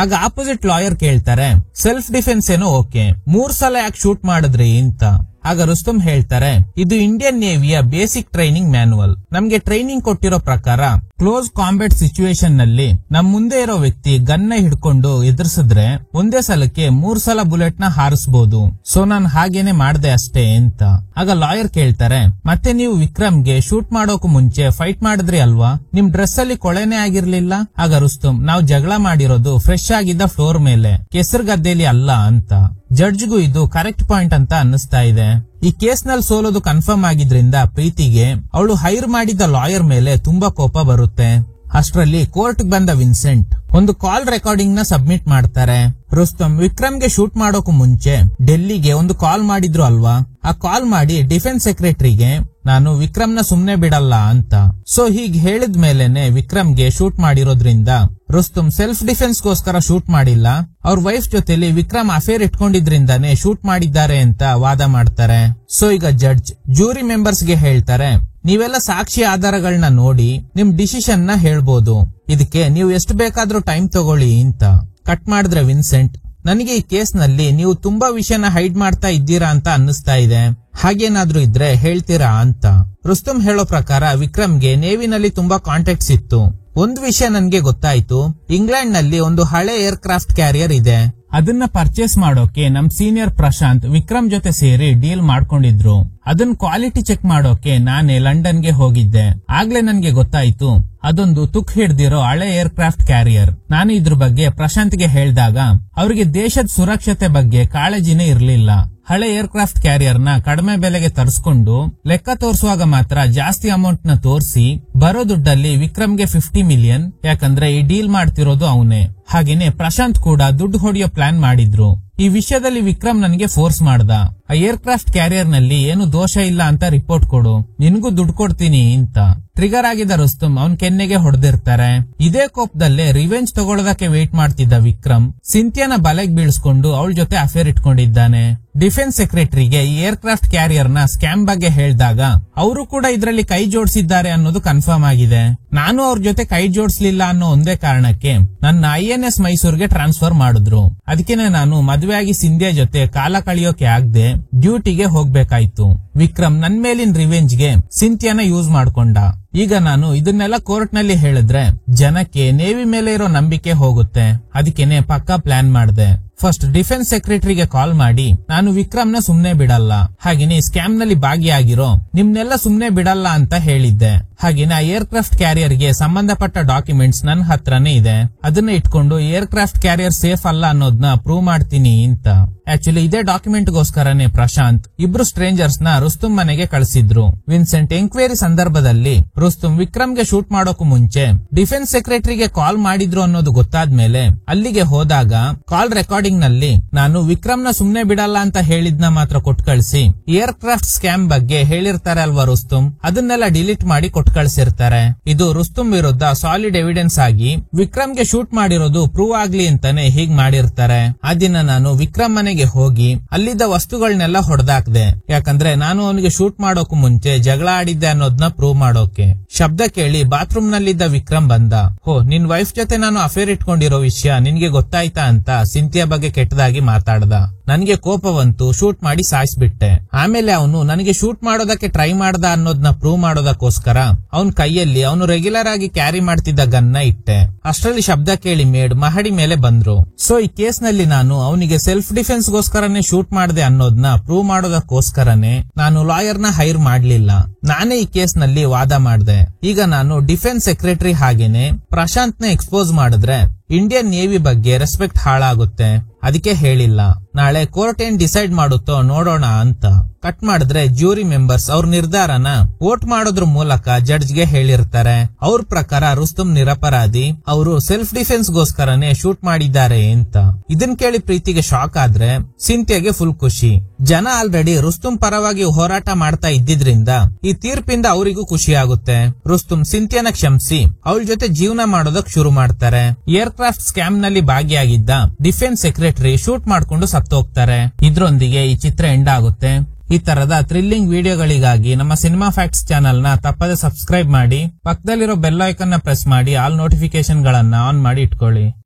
ಆಗ ಆಪೋಸಿಟ್ ಲಾಯರ್ ಕೇಳ್ತಾರೆ, ಸೆಲ್ಫ್ ಡಿಫೆನ್ಸ್ ಏನೋ ಓಕೆ, 3 ಸಲ ಯಾಕೆ ಶೂಟ್ ಮಾಡಿದ್ರಿ ಅಂತ. ಆಗ ರುಸ್ತಮ್ ಹೇಳ್ತಾರೆ, ಇದು ಇಂಡಿಯನ್ ನೇವಿಯ ಬೇಸಿಕ್ ಟ್ರೈನಿಂಗ್ ಮ್ಯಾನುವಲ್, ನಮ್ಗೆ ಟ್ರೈನಿಂಗ್ ಕೊಟ್ಟಿರೋ ಪ್ರಕಾರ ಕ್ಲೋಸ್ ಕಾಂಬ್ಯಾಟ್ ಸಿಚುವೇಶನ್ ನಲ್ಲಿ ನಮ್ ಮುಂದೆ ಇರೋ ವ್ಯಕ್ತಿ ಗನ್ನ ಹಿಡ್ಕೊಂಡು ಎದುರಿಸಿದ್ರೆ ಒಂದೇ ಸಲಕ್ಕೆ 3 ಸಲ ಬುಲೆಟ್ ನ ಹಾರಿಸಬಹುದು, ಸೊ ನಾನ್ ಹಾಗೇನೆ ಮಾಡ್ದೆ ಅಷ್ಟೇ ಅಂತ. ಆಗ ಲಾಯರ್ ಕೇಳ್ತಾರೆ, ಮತ್ತೆ ನೀವು ವಿಕ್ರಮ್ಗೆ ಶೂಟ್ ಮಾಡೋಕು ಮುಂಚೆ ಫೈಟ್ ಮಾಡಿದ್ರಿ ಅಲ್ವಾ, ನಿಮ್ ಡ್ರೆಸ್ ಅಲ್ಲಿ ಕೊಳೆನೆ ಆಗಿರ್ಲಿಲ್ಲ. ಆಗ ರುಸ್ತಮ್, ನಾವು ಜಗಳ ಮಾಡಿರೋದು ಫ್ರೆಶ್ ಆಗಿದ್ದ ಫ್ಲೋರ್ ಮೇಲೆ, ಕೆಸರು ಗದ್ದೆಲಿ ಅಲ್ಲ ಅಂತ. ಜಡ್ಜ್ಗೂ ಇದು ಕರೆಕ್ಟ್ ಪಾಯಿಂಟ್ ಅಂತ ಅನ್ನಿಸ್ತಾ ಇದೆ. ಈ ಕೇಸ್ ನಲ್ಲಿ ಸೋಲೋದು ಕನ್ಫರ್ಮ್ ಆಗಿದ್ರಿಂದ ಪ್ರೀತಿಗೆ ಅವಳು ಹೈರ್ ಮಾಡಿದ್ದ ಲಾಯರ್ ಮೇಲೆ ತುಂಬಾ ಕೋಪ ಬರುತ್ತೆ. ಅಷ್ಟರಲ್ಲಿ ಕೋರ್ಟ್ ಬಂದ ವಿನ್ಸೆಂಟ್ ಒಂದು ಕಾಲ್ ರೆಕಾರ್ಡಿಂಗ್ ನ ಸಬ್ಮಿಟ್ ಮಾಡ್ತಾರೆ. ರುಸ್ತಮ್ ವಿಕ್ರಮ್ಗೆ ಶೂಟ್ ಮಾಡೋಕು ಮುಂಚೆ ಡೆಲ್ಲಿಗೆ ಒಂದು ಕಾಲ್ ಮಾಡಿದ್ರು ಅಲ್ವಾ, ಆ ಕಾಲ್ ಮಾಡಿ ಡಿಫೆನ್ಸ್ ಸೆಕ್ರೆಟರಿಗೆ ನಾನು ವಿಕ್ರಮ್ ನ ಸುಮ್ನೆ ಬಿಡಲ್ಲ ಅಂತ. ಸೊ ಹೀಗ್ ಹೇಳಿದ ಮೇಲೆನೆ ವಿಕ್ರಮ್ಗೆ ಶೂಟ್ ಮಾಡಿರೋದ್ರಿಂದ ರುಸ್ತಮ್ ಸೆಲ್ಫ್ ಡಿಫೆನ್ಸ್ ಗೋಸ್ಕರ ಶೂಟ್ ಮಾಡಿಲ್ಲ, ಅವ್ರ ವೈಫ್ ಜೊತೆಲಿ ವಿಕ್ರಮ್ ಅಫೇರ್ ಇಟ್ಕೊಂಡಿದ್ರಿಂದಾನೇ ಶೂಟ್ ಮಾಡಿದ್ದಾರೆ ಅಂತ ವಾದ ಮಾಡ್ತಾರೆ. ಸೊ ಈಗ ಜಡ್ಜ್ ಜೂರಿ ಮೆಂಬರ್ಸ್ ಗೆ ಹೇಳ್ತಾರೆ, ನೀವೆಲ್ಲ ಸಾಕ್ಷಿ ಆಧಾರಗಳನ್ನ ನೋಡಿ ನಿಮ್ ಡಿಸಿಷನ್ ನ ಹೇಳ್ಬೋದು, ಇದಕ್ಕೆ ನೀವು ಎಷ್ಟು ಬೇಕಾದ್ರೂ ಟೈಮ್ ತಗೊಳ್ಳಿ ಅಂತ. ಕಟ್ ಮಾಡಿದ್ರೆ ವಿನ್ಸೆಂಟ್, ನನಗೆ ಈ ಕೇಸ್ ನಲ್ಲಿ ನೀವು ತುಂಬಾ ವಿಷಯನ ಹೈಡ್ ಮಾಡ್ತಾ ಇದ್ದೀರಾ ಅಂತ ಅನ್ನಿಸ್ತಾ ಇದೆ, ಹಾಗೇನಾದ್ರೂ ಇದ್ರೆ ಹೇಳ್ತೀರಾ ಅಂತ. ರುಸ್ತಮ್ ಹೇಳೋ ಪ್ರಕಾರ ವಿಕ್ರಮ್ಗೆ ನೇವಿನಲ್ಲಿ ತುಂಬಾ ಕಾಂಟ್ಯಾಕ್ಟ್ಸ್ ಇತ್ತು. ಒಂದು ವಿಷಯ ನನ್ಗೆ ಗೊತ್ತಾಯ್ತು, ಇಂಗ್ಲೆಂಡ್ ನಲ್ಲಿ ಒಂದು ಹಳೆ ಏರ್ ಕ್ರಾಫ್ಟ್ ಕ್ಯಾರಿಯರ್ ಇದೆ, ಅದನ್ನ ಪರ್ಚೇಸ್ ಮಾಡೋಕೆ ನಮ್ ಸೀನಿಯರ್ ಪ್ರಶಾಂತ್ ವಿಕ್ರಮ್ ಜೊತೆ ಸೇರಿ ಡೀಲ್ ಮಾಡ್ಕೊಂಡಿದ್ರು. ಅದನ್ನ ಕ್ವಾಲಿಟಿ ಚೆಕ್ ಮಾಡೋಕೆ ನಾನೇ ಲಂಡನ್ಗೆ ಹೋಗಿದ್ದೆ. ಆಗ್ಲೇ ನನ್ಗೆ ಗೊತ್ತಾಯ್ತು ಅದೊಂದು ತುಕ್ ಹಿಡ್ದಿರೋ ಹಳೆ ಏರ್ ಕ್ರಾಫ್ಟ್ ಕ್ಯಾರಿಯರ್. ನಾನು ಇದ್ರ ಬಗ್ಗೆ ಪ್ರಶಾಂತ್ಗೆ ಹೇಳಿದಾಗ ಅವ್ರಿಗೆ ದೇಶದ ಸುರಕ್ಷತೆ ಬಗ್ಗೆ ಕಾಳಜಿನೇ ಇರ್ಲಿಲ್ಲ. ಹಳೆ ಏರ್ ಕ್ರಾಫ್ಟ್ ಕ್ಯಾರಿಯರ್ ನ ಕಡಿಮೆ ಬೆಲೆಗೆ ತರಿಸ್ಕೊಂಡು ಲೆಕ್ಕ ತೋರಿಸುವಾಗ ಮಾತ್ರ ಜಾಸ್ತಿ ಅಮೌಂಟ್ ನ ತೋರಿಸಿ ಬರೋ ದುಡ್ಡಲ್ಲಿ ವಿಕ್ರಮ್ಗೆ 50 ಮಿಲಿಯನ್, ಯಾಕಂದ್ರೆ ಈ ಡೀಲ್ ಮಾಡ್ತಿರೋದು ಅವನೇ. ಹಾಗೇನೆ ಪ್ರಶಾಂತ್ ಕೂಡ ದುಡ್ಡು ಹೊಡೆಯೋ ಪ್ಲಾನ್ ಮಾಡಿದ್ರು. ಈ ವಿಷಯದಲ್ಲಿ ವಿಕ್ರಮ್ ನನಗೆ ಫೋರ್ಸ್ ಮಾಡ್ದ, ಆ ಏರ್ ಕ್ರಾಫ್ಟ್ ಕ್ಯಾರಿಯರ್ ನಲ್ಲಿ ಏನು ದೋಷ ಇಲ್ಲ ಅಂತ ರಿಪೋರ್ಟ್ ಕೊಡು, ನಿನ್ಗೂ ದುಡ್ಡು ಕೊಡ್ತೀನಿ ಅಂತ. ಟ್ರಿಗರ್ ಆಗಿದ್ದ ರುಸ್ತಮ್ ಅವನ್ ಕೆನ್ನೆಗೆ ಹೊಡೆದಿರ್ತಾರೆ. ಇದೇ ಕೋಪದಲ್ಲೇ ರಿವೆಂಜ್ ತಗೊಳ್ಳೋದಕ್ಕೆ ವೇಟ್ ಮಾಡ್ತಿದ್ದ ವಿಕ್ರಮ್ ಸಿಂಥಿಯಾನ ಬಲೆಗ್ ಬೀಳ್ಸ್ಕೊಂಡು ಅವಳ ಜೊತೆ ಅಫೇರ್ ಇಟ್ಕೊಂಡಿದ್ದಾನೆ. ಡಿಫೆನ್ಸ್ ಸೆಕ್ರೆಟರಿಗೆ ಈ ಏರ್ ಕ್ರಾಫ್ಟ್ ಕ್ಯಾರಿಯರ್ ನ ಸ್ಕ್ಯಾಮ್ ಬಗ್ಗೆ ಹೇಳಿದಾಗ ಅವರು ಕೂಡ ಇದರಲ್ಲಿ ಕೈ ಜೋಡಿಸಿದ್ದಾರೆ ಅನ್ನೋದು ಕನ್ಫರ್ಮ್ ಆಗಿದೆ. ನಾನು ಅವ್ರ ಜೊತೆ ಕೈ ಜೋಡಿಸ್ಲಿಲ್ಲ ಅನ್ನೋ ಒಂದೇ ಕಾರಣಕ್ಕೆ ನನ್ನ INS ಮೈಸೂರ್ಗೆ ಟ್ರಾನ್ಸ್ಫರ್ ಮಾಡಿದ್ರು. ಅದಕ್ಕೇನೆ ನಾನು ಮದುವೆಯಾಗಿ ಸಿಂಧ್ಯಾ ಜೊತೆ ಕಾಲ ಕಳಿಯೋಕೆ ಆಗದೆ ಡ್ಯೂಟಿಗೆ ಹೋಗ್ಬೇಕಾಯ್ತು. ವಿಕ್ರಮ್ ನನ್ ಮೇಲಿನ ರಿವೆಂಜ್ಗೆ ಸಿಂಥಿಯಾನ ಯೂಸ್ ಮಾಡ್ಕೊಂಡ. ಈಗ ನಾನು ಇದನ್ನೆಲ್ಲ ಕೋರ್ಟ್ ನಲ್ಲಿ ಹೇಳಿದ್ರೆ ಜನಕ್ಕೆ ನೇವಿ ಮೇಲೆ ಇರೋ ನಂಬಿಕೆ ಹೋಗುತ್ತೆ, ಅದಕ್ಕೇನೆ ಪಕ್ಕಾ ಪ್ಲಾನ್ ಮಾಡಿದೆ. ಫಸ್ಟ್ ಡಿಫೆನ್ಸ್ ಸೆಕ್ರೆಟರಿಗೆ ಕಾಲ್ ಮಾಡಿ ನಾನು ವಿಕ್ರಮ್ ನ ಸುಮ್ನೆ ಬಿಡಲ್ಲ, ಹಾಗೇನೆ ಸ್ಕ್ಯಾಮ್ ನಲ್ಲಿ ಭಾಗಿಯಾಗಿರೋ ನಿಮ್ನೆಲ್ಲ ಸುಮ್ನೆ ಬಿಡಲ್ಲ ಅಂತ ಹೇಳಿದ್ದೆ. ಹಾಗೇನೆ ಆ ಏರ್ ಕ್ರಾಫ್ಟ್ ಕ್ಯಾರಿಯರ್ ಗೆ ಸಂಬಂಧಪಟ್ಟ ಡಾಕ್ಯುಮೆಂಟ್ಸ್ ನನ್ನ ಹತ್ರನೇ ಇದೆ, ಅದನ್ನ ಇಟ್ಕೊಂಡು ಏರ್ ಕ್ರಾಫ್ಟ್ ಕ್ಯಾರಿಯರ್ ಸೇಫ್ ಅಲ್ಲ ಅನ್ನೋದನ್ನ ಪ್ರೂವ್ ಮಾಡ್ತೀನಿ ಅಂತ. ಆಕ್ಚುಲಿ ಇದೇ ಡಾಕ್ಯುಮೆಂಟ್ ಗೋಸ್ಕರನೇ ಪ್ರಶಾಂತ್ ಇಬ್ರು ಸ್ಟ್ರೇಂಜರ್ಸ್ ನ ರುಸ್ತಮ್ ಮನೆಗೆ ಕಳಿಸಿದ್ರು. ವಿನ್ಸೆಂಟ್ ಎಂಕ್ವೈರಿ ಸಂದರ್ಭದಲ್ಲಿ ರುಸ್ತಮ್ ವಿಕ್ರಮ್ಗೆ ಶೂಟ್ ಮಾಡೋಕು ಮುಂಚೆ ಡಿಫೆನ್ಸ್ ಸೆಕ್ರೆಟರಿಗೆ ಕಾಲ್ ಮಾಡಿದ್ರು ಅನ್ನೋದು ಗೊತ್ತಾದ್ಮೇಲೆ ಅಲ್ಲಿಗೆ ಹೋದಾಗ ಕಾಲ್ ರೆಕಾರ್ಡಿಂಗ್ ನಲ್ಲಿ ನಾನು ವಿಕ್ರಮ್ ನ ಸುಮ್ನೆ ಬಿಡಲ್ಲ ಅಂತ ಹೇಳಿದ್ನ ಮಾತ್ರ ಕೊಟ್ಟು ಕಳಿಸಿ ಏರ್ ಕ್ರಾಫ್ಟ್ ಸ್ಕ್ಯಾಮ್ ಬಗ್ಗೆ ಹೇಳಿರ್ತಾರೆ ಅಲ್ವಾ ರುಸ್ತಮ್, ಅದನ್ನೆಲ್ಲ ಡಿಲೀಟ್ ಮಾಡಿ ಕೊಟ್ಟು ಕಳಿಸಿರ್ತಾರೆ. ಇದು ರುಸ್ತಮ್ ವಿರುದ್ಧ ಸಾಲಿಡ್ ಎವಿಡೆನ್ಸ್ ಆಗಿ ವಿಕ್ರಮ್ಗೆ ಶೂಟ್ ಮಾಡಿರೋದು ಪ್ರೂವ್ ಆಗ್ಲಿ ಅಂತಾನೆ ಹೀಗ್ ಮಾಡಿರ್ತಾರೆ. ಆ ದಿನ ನಾನು ವಿಕ್ರಮ್ ಮನೆಗೆ ಮನೆಗೆ ಹೋಗಿ ಅಲ್ಲಿದ್ದ ವಸ್ತುಗಳನ್ನೆಲ್ಲ ಹೊಡೆದಾಕ್ದೆ. ಯಾಕಂದ್ರೆ ನಾನು ಅವನಿಗೆ ಶೂಟ್ ಮಾಡೋಕು ಮುಂಚೆ ಜಗಳ ಆಡಿದ್ದೆ ಅನ್ನೋದನ್ನ ಪ್ರೂವ್ ಮಾಡೋಕೆ. ಶಬ್ದ ಕೇಳಿ ಬಾತ್ರೂಮ್ ನಲ್ಲಿದ್ದ ವಿಕ್ರಮ್ ಬಂದ. ಹೋ, ನಿನ್ ವೈಫ್ ಜೊತೆ ನಾನು ಅಫೇರ್ ಇಟ್ಕೊಂಡಿರೋ ವಿಷಯ ನಿನ್ಗೆ ಗೊತ್ತಾಯ್ತಾ ಅಂತ ಸಿಂಥಿಯಾ ಬಗ್ಗೆ ಕೆಟ್ಟದಾಗಿ ಮಾತಾಡ್ದ. ನನಗೆ ಕೋಪವಂತೂ ಶೂಟ್ ಮಾಡಿ ಸಾಯಿಸ್ಬಿಟ್ಟೆ. ಆಮೇಲೆ ಅವನು ನನಗೆ ಶೂಟ್ ಮಾಡೋದಕ್ಕೆ ಟ್ರೈ ಮಾಡ್ದ ಅನ್ನೋದನ್ನ ಪ್ರೂವ್ ಮಾಡೋದಕ್ಕೋಸ್ಕರ ಅವನ್ ಕೈಯಲ್ಲಿ ಅವನು ರೆಗ್ಯುಲರ್ ಆಗಿ ಕ್ಯಾರಿ ಮಾಡ್ತಿದ್ದ ಗನ್ನ ಇಟ್ಟೆ. ಅಷ್ಟರಲ್ಲಿ ಶಬ್ದ ಕೇಳಿ ಮೇಡ್ ಮಹಡಿ ಮೇಲೆ ಬಂದ್ರು. ಸೊ ಈ ಕೇಸ್ ನಲ್ಲಿ ನಾನು ಅವನಿಗೆ ಸೆಲ್ಫ್ ಡಿಫೆನ್ಸ್ ಗೋಸ್ಕರನೇ ಶೂಟ್ ಮಾಡಿದೆ ಅನ್ನೋದನ್ನ ಪ್ರೂವ್ ಮಾಡೋದಕ್ಕೋಸ್ಕರನೇ ನಾನು ಲಾಯರ್ ನ ಹೈರ್ ಮಾಡ್ಲಿಲ್ಲ. ನಾನೇ ಈ ಕೇಸ್ ನಲ್ಲಿ ವಾದ ಮಾಡ್ದೆ. ಈಗ ನಾನು ಡಿಫೆನ್ಸ್ ಸೆಕ್ರೆಟರಿ ಹಾಗೇನೆ ಪ್ರಶಾಂತ್ ನ ಎಕ್ಸ್ಪೋಸ್ ಮಾಡಿದ್ರೆ ಇಂಡಿಯನ್ ನೇವಿ ಬಗ್ಗೆ ರೆಸ್ಪೆಕ್ಟ್ ಹಾಳಾಗುತ್ತೆ. ಅದಕ್ಕೆ ಹೇಳಿಲ್ಲ. ನಾಳೆ ಕೋರ್ಟ್ ಏನ್ ಡಿಸೈಡ್ ಮಾಡುತ್ತೋ ನೋಡೋಣ ಅಂತ. ಕಟ್ ಮಾಡಿದ್ರೆ ಜ್ಯೂರಿ ಮೆಂಬರ್ಸ್ ಅವ್ರ ನಿರ್ಧಾರನ ವೋಟ್ ಮಾಡೋದ್ರ ಮೂಲಕ ಜಡ್ಜ್ಗೆ ಹೇಳಿರ್ತಾರೆ. ಅವ್ರ ಪ್ರಕಾರ ರುಸ್ತುಂ ನಿರಪರಾಧಿ, ಅವರು ಸೆಲ್ಫ್ ಡಿಫೆನ್ಸ್ ಗೋಸ್ಕರನೇ ಶೂಟ್ ಮಾಡಿದ್ದಾರೆ ಅಂತ. ಇದನ್ ಕೇಳಿ ಪ್ರೀತಿಗೆ ಶಾಕ್ ಆದ್ರೆ ಸಿಂಥಿಯಾಗೆ ಫುಲ್ ಖುಷಿ. ಜನ ಆಲ್ರೆಡಿ ರುಸ್ತುಂ ಪರವಾಗಿ ಹೋರಾಟ ಮಾಡ್ತಾ ಇದ್ದಿದ್ರಿಂದ ಈ ತೀರ್ಪಿಂದ ಅವರಿಗೂ ಖುಷಿ ಆಗುತ್ತೆ. ರುಸ್ತುಂ ಸಿಂಥಿಯಾನ ಕ್ಷಮಿಸಿ ಅವಳ ಜೊತೆ ಜೀವನ ಮಾಡೋದಕ್ ಶುರು ಮಾಡ್ತಾರೆ. ಏರ್ಕ್ರಾಫ್ಟ್ ಸ್ಕ್ಯಾಮ್ ನಲ್ಲಿ ಭಾಗಿಯಾಗಿದ್ದ ಡಿಫೆನ್ಸ್ ಸೆಕ್ರೆಟರಿ ಶೂಟ್ ಮಾಡ್ಕೊಂಡು ಸತ್ತೋಗ್ತಾರೆ. ಇದ್ರೊಂದಿಗೆ ಈ ಚಿತ್ರ ಎಂಡ್ ಆಗುತ್ತೆ. ಈ ತರದ ಥ್ರಿಲ್ಲಿಂಗ್ ವಿಡಿಯೋಗಳಿಗಾಗಿ ನಮ್ಮ ಸಿನಿಮಾ ಫ್ಯಾಕ್ಟ್ಸ್ ಚಾನೆಲ್ ನ ತಪ್ಪದೆ ಸಬ್ಸ್ಕ್ರೈಬ್ ಮಾಡಿ, ಪಕ್ಕದಲ್ಲಿರೋ ಬೆಲ್ ಐಕಾನ್ ನ ಪ್ರೆಸ್ ಮಾಡಿ ಆಲ್ ನೋಟಿಫಿಕೇಶನ್ ಗಳನ್ನ ಆನ್ ಮಾಡಿ ಇಟ್ಕೊಳ್ಳಿ.